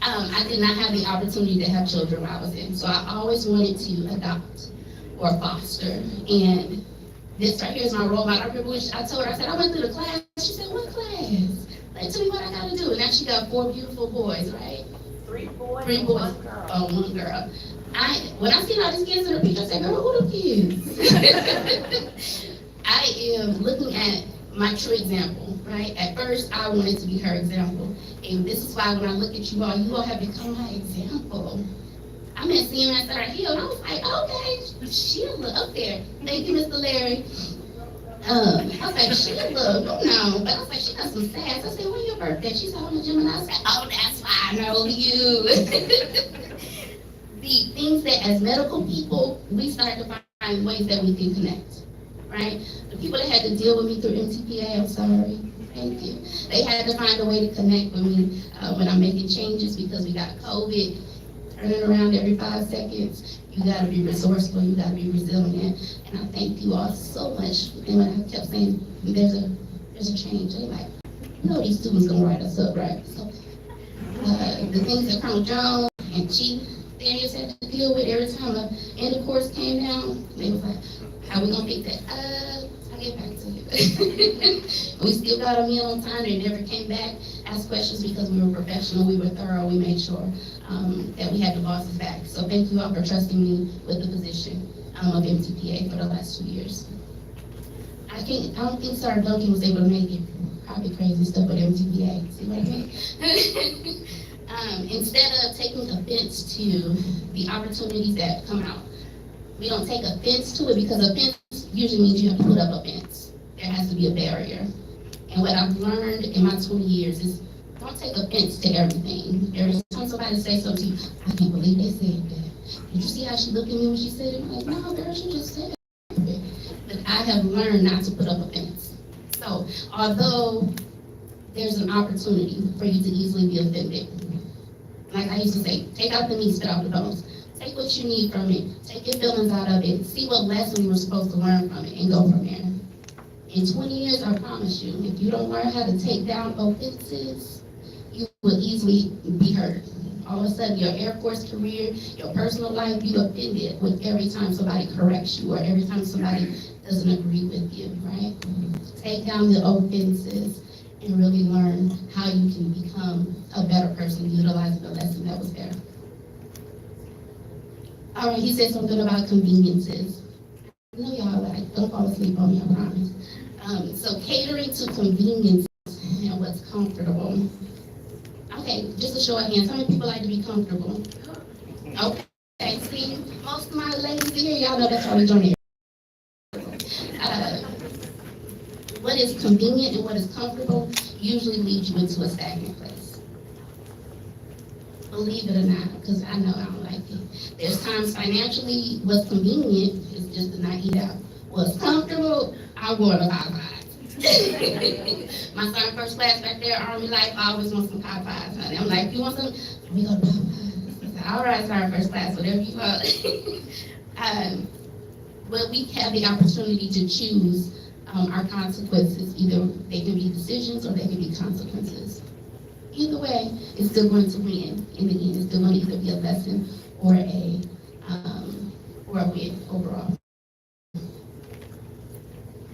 I did not have the opportunity to have children when I was in. So I always wanted to adopt or foster. And this right here is my role model. I remember when I told her, I said, I went through the class. She said, what class? Like, tell me what I got to do. And now she got 4 beautiful boys, right? 3 boys. 3 boys. 1 girl. Oh, 1 girl. When I seen all these kids in the picture, I said, girl, who the kids? I am looking at my true example, right? At first, I wanted to be her example. And this is why when I look at you all have become my example. I met CMS right here, and I was like, okay, Sheila up there. Thank you, Mr. Larry. I was like, Sheila, no. But I was like, she got some sass. I said, when's your birthday? She said, I'm a Gemini. I said, oh, that's why I know you. The things that as medical people, we start to find ways that we can connect. right? The people that had to deal with me through MTPA, I'm sorry. Thank you. They had to find a way to connect with me when I'm making changes because we got COVID turning around every 5 seconds. You gotta be resourceful, you gotta be resilient. And I thank you all so much. And when I kept saying, there's a change, they like, you know these students gonna write us up, right? So the things that Colonel Jones and Chief Daniels had to deal with every time the end of course came down, they was like, how we gonna fix that? I'll get back to you. We still got them in on time, they never came back, asked questions because we were professional, we were thorough, we made sure that we had the bosses back. So thank you all for trusting me with the position of MTPA for the last 2 years. I don't think Sarah Duncan was able to make it. Probably crazy stuff with MTPA. See what I mean? Instead of taking offense to the opportunities that come out, we don't take offense to it because offense usually means you have to put up a fence. There has to be a barrier. And what I've learned in my 20 years is don't take offense to everything. Every time somebody says something to you, I can't believe they said that. Did you see how she looked at me when she said it? I'm like, no, girl, she just said it. But I have learned not to put up a fence. So, although there's an opportunity for you to easily be offended, like I used to say, take out the meat, spit out the bones. Take what you need from it. Take your feelings out of it. See what lesson you were supposed to learn from it and go from there. In 20 years, I promise you, if you don't learn how to take down offenses, you will easily be hurt. All of a sudden, your Air Force career, your personal life, you offended with every time somebody corrects you or every time somebody doesn't agree with you, right? Take down the offenses and really learn how you can become a better person utilizing the lesson that was there. All right, he said something about conveniences. I know y'all like, don't fall asleep on me, I promise. So catering to convenience and what's comfortable. Okay, just a show of hands. How many people like to be comfortable? Okay, see, most of my ladies here, y'all know that's why we join here. What is convenient and what is comfortable usually leads you into a stagnant place. Believe it or not, because I know I don't like it. There's times financially, what's convenient is just to not eat out. What's comfortable, I want a Popeyes. My son first class back there, Army life, I always want some Popeyes, honey. I'm like, you want some? We go to Popeyes. I said, all right, sorry, first class, whatever you want. But we have the opportunity to choose our consequences. Either they can be decisions or they can be consequences. Either way, it's still going to win in the end. It's still going to either be a lesson or a win overall.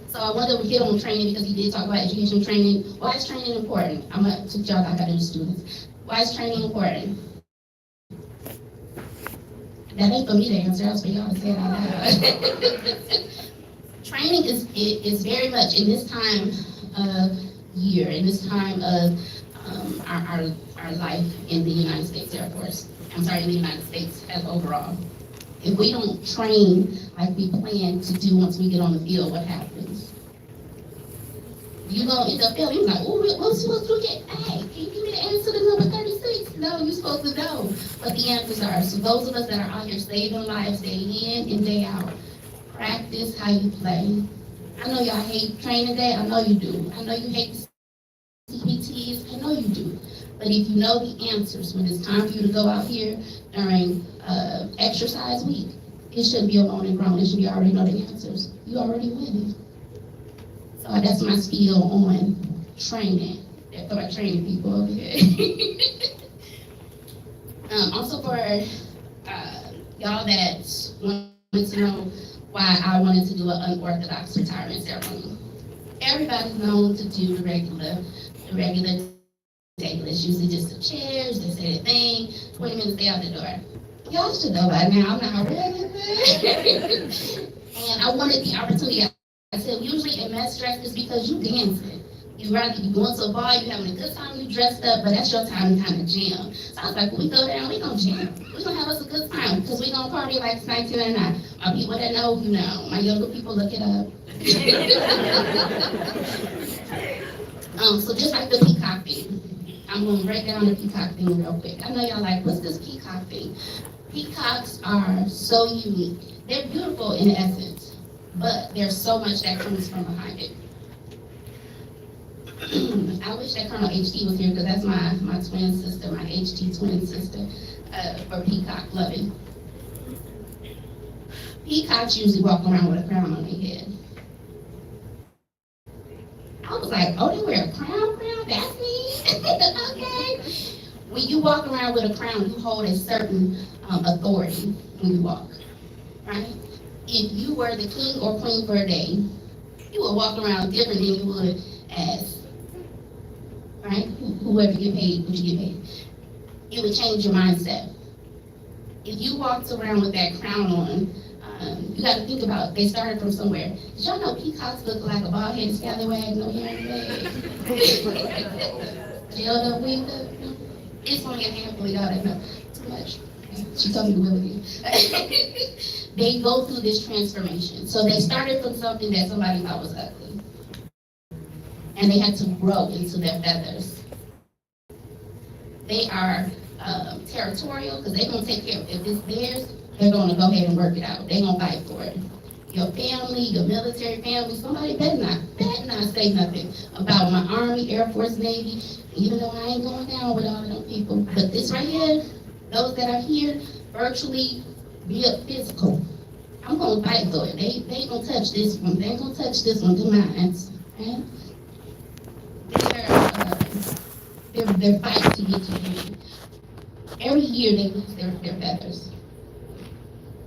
So I wanted to hit on training because he did talk about education training. Why is training important? I'm going to teach y'all like I do the students. Why is training important? That ain't for me to answer, that's for y'all to say it out loud. Training is very much in this time of year, in this time of our life in the United States Air Force. I'm sorry, in the United States as overall. If we don't train like we plan to do once we get on the field, what happens? You're going to end up failing. You're like, oh, what's supposed to get? Hey, can you give me the answer to number 36? No, you're supposed to know what the answers are. So those of us that are out here saving lives day in and day out, practice how you play. I know y'all hate training day. I know you do. I know you hate the CPTs. I know you do. But if you know the answers, when it's time for you to go out here during exercise week, it shouldn't be alone and grown. It should be already know the answers. You already winning. So that's my spiel on training. That's about training people over here. Also for y'all that wanted to know why I wanted to do an unorthodox retirement ceremony. Everybody's known to do the regular day. It's usually just the chairs, they say the thing, 20 minutes, they out the door. Y'all should know by now, I'm not really And I wanted the opportunity. I said, usually in mass dress is because you dancing. You going to a bar, you having a good time, you dressed up, but that's your time to kind of jam. So I was like, when we go down, we gonna jam. We gonna have us a good time, because we gonna party like it's 1999. My people that know, you know. My younger people, look it up. So just like the peacock thing, I'm gonna break down the peacock thing real quick. I know y'all like, what's this peacock thing? Peacocks are so unique. They're beautiful in essence, but there's so much that comes from behind it. I wish that Colonel HT was here because that's my twin sister, my HT twin sister, for peacock loving. Peacocks usually walk around with a crown on their head. I was like, oh, they wear a crown? That's me? Okay. When you walk around with a crown, you hold a certain authority when you walk, right? If you were the king or queen for a day, you would walk around different than you would as, right? Whoever get paid, what you get paid. It would change your mindset. If you walked around with that crown on, you got to think about, they started from somewhere. Did y'all know peacocks look like a bald-headed scallywag, no hair in the leg? Gelled up, wigged up? It's only a handful of y'all that know too much. She told me to will again. They go through this transformation. So they started from something that somebody thought was ugly. And they had to grow into their feathers. They are territorial because they're going to take care of it. If it's theirs, they're going to go ahead and work it out. They're going to fight for it. Your family, your military family, somebody better not say nothing about my Army, Air Force, Navy, even though I ain't going down with all of them people. But this right here, those that are here, virtually, be up physical. I'm going to fight for it. They ain't going to touch this one. They ain't going to touch this one. To mine. Right? They're fighting to get to you. Every year they lose their feathers.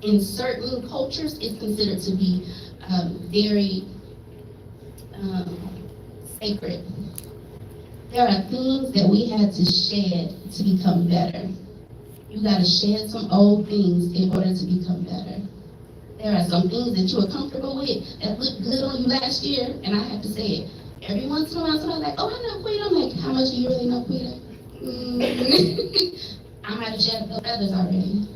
In certain cultures, it's considered to be very sacred. There are things that we had to shed to become better. You got to shed some old things in order to become better. There are some things that you were comfortable with that looked good on you last year, and I have to say it. Every once in a while, somebody's like, oh, I know Quita. I'm like, how much do you really know Quita? I might have shed the feathers already.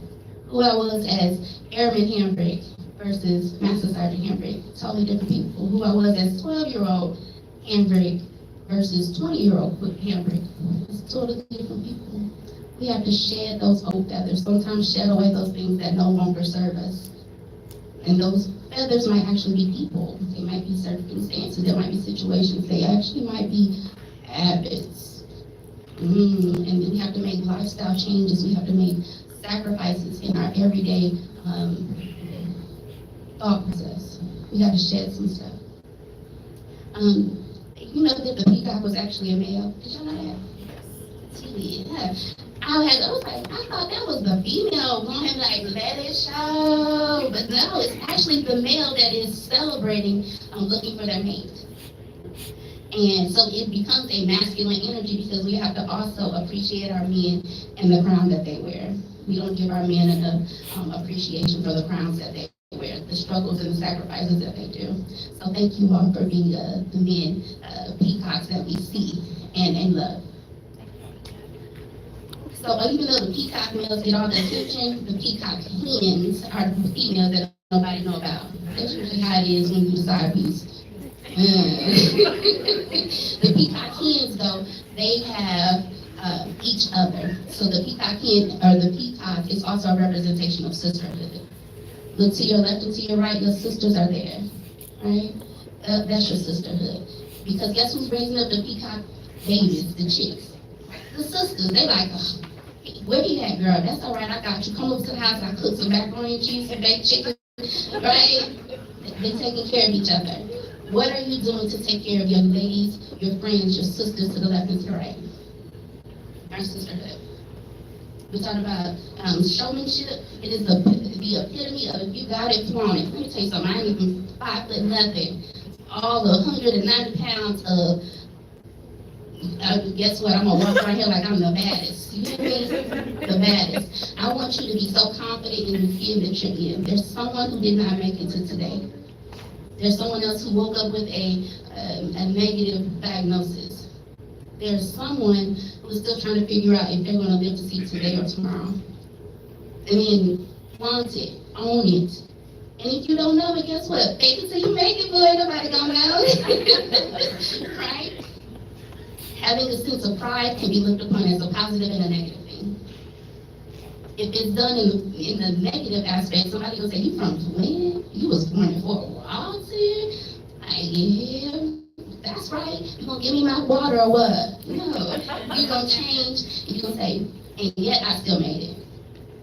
Who I was as Airman Hambrick versus Master Sergeant Hambrick, totally different people. Who I was as 12-year-old Hambrick versus 20-year-old Hambrick. It's totally different people. We have to shed those old feathers. Sometimes shed away those things that no longer serve us. And those feathers might actually be people. They might be circumstances. There might be situations. They actually might be habits. And we have to make lifestyle changes. We have to make sacrifices in our everyday thought process. We got to shed some stuff. You know that the peacock was actually a male. Did y'all know that? Yeah. I thought that was the female going like, let it show. But no, it's actually the male that is celebrating, looking for their mate. And so it becomes a masculine energy because we have to also appreciate our men and the crown that they wear. We don't give our men enough appreciation for the crowns that they wear, the struggles and the sacrifices that they do. So thank you all for being the men, peacocks that we see and love. So even though the peacock males get all the attention, the peacock hens are the females that nobody know about. That's usually how it is when you decide peace. The peacock hens, though, they have each other. So the peacock hen, or the peacock, is also a representation of sisterhood. Look to your left and to your right, your sisters are there, right? That's your sisterhood. Because guess who's raising up the peacock babies, the chicks? The sisters. They like, oh, where you at, girl? That's all right, I got you. Come over to the house, I cook some macaroni and cheese, some baked chicken, right? They're taking care of each other. What are you doing to take care of your ladies, your friends, your sisters to the left and to the right? Our sisterhood. We talk about showmanship. It is the epitome of if you got it, flaunt it. Let me tell you something. I ain't even 5 foot nothing. All the 190 pounds of, guess what? I'm gonna walk around here like I'm the baddest. You hear me? The baddest. I want you to be so confident in the field that you're in. There's someone who did not make it to today. There's someone else who woke up with a negative diagnosis. There's someone who's still trying to figure out if they're going to live to see today or tomorrow. I mean, flaunt it, own it. And if you don't know it, guess what? Fake it till you make it, boy. Nobody gonna know. Right? Having a sense of pride can be looked upon as a positive and a negative thing. if it's done in the negative aspect, somebody will say, you from Flint? You was born in Fort Walton? Yeah, that's right. You gonna give me my water or what? No, you gonna change, and you gonna say, and yet I still made it.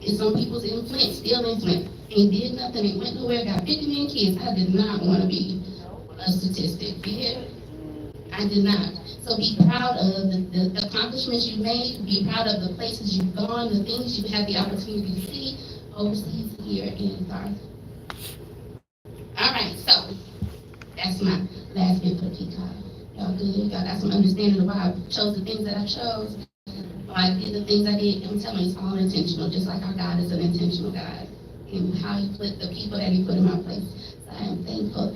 And some people's in Flint, still in Flint, ain't did nothing, ain't went nowhere, got 50 million kids. I did not want to be a statistic. Yeah, I did not. So be proud of the accomplishments you made. Be proud of the places you've gone, the things you had the opportunity to see overseas, here in Garth. All right, so that's my last bit for the peacock. Y'all good? Y'all got some understanding of why I chose the things that I chose? Why I did the things I did? I'm telling you, it's all intentional, just like our God is an intentional God. And how He put the people that He put in my place. So I am thankful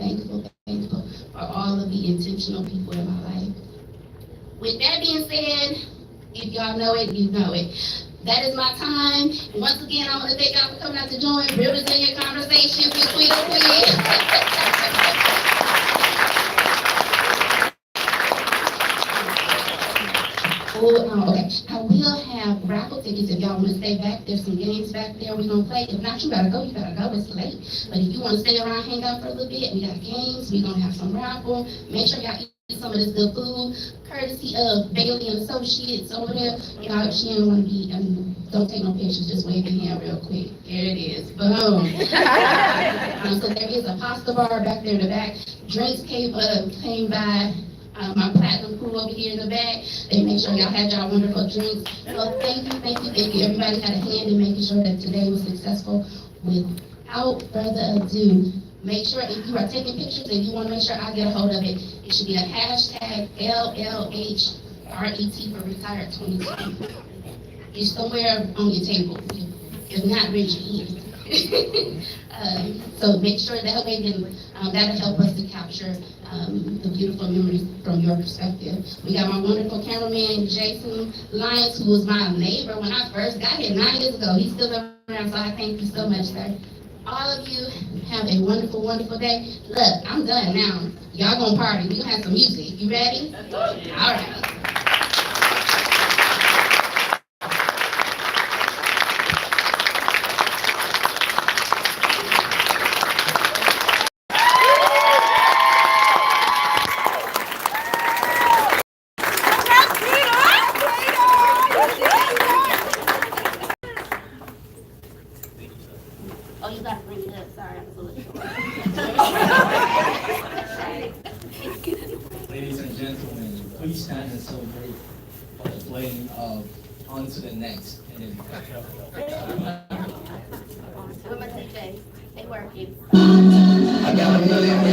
for all of the intentional people in my life. With that being said, if y'all know it, you know it. That is my time. And once again, I want to thank y'all for coming out to join Real Resilient Conversations with Queen Queen. Okay. I will have raffle tickets if y'all want to stay back. There's some games back there we're going to play. If not, you gotta go. It's late. But if you want to stay around, hang out for a little bit, we got games. We're going to have some raffle. Make sure y'all eat some of this good food, courtesy of Bailey and Associates over there. Y'all, she didn't want to be, don't take no pictures, just wave your hand real quick. There it is. Boom. So there is a pasta bar back there in the back. Drinks came by. My platinum crew over here in the back, they make sure y'all had y'all wonderful drinks. So thank you. Everybody had a hand in making sure that today was successful. Without further ado, make sure if you are taking pictures and you want to make sure I get a hold of it, it should be a hashtag LLHRET for retired 2020. It's somewhere on your table. If not, raise your hand. So make sure that way that'll help us to capture the beautiful memories from your perspective. We got my wonderful cameraman, Jason Lyons, who was my neighbor when I first got here 9 years ago. He's still around, so I thank you so much, sir. All of you have a wonderful, wonderful day. Look, I'm done now. Y'all gonna party. We gonna have some music. You ready? All right. Oh, you got to bring it up. Sorry, I'm so Ladies and gentlemen, please stand and celebrate for the playing of On to the Next. And then With my DJ, they working. I got a million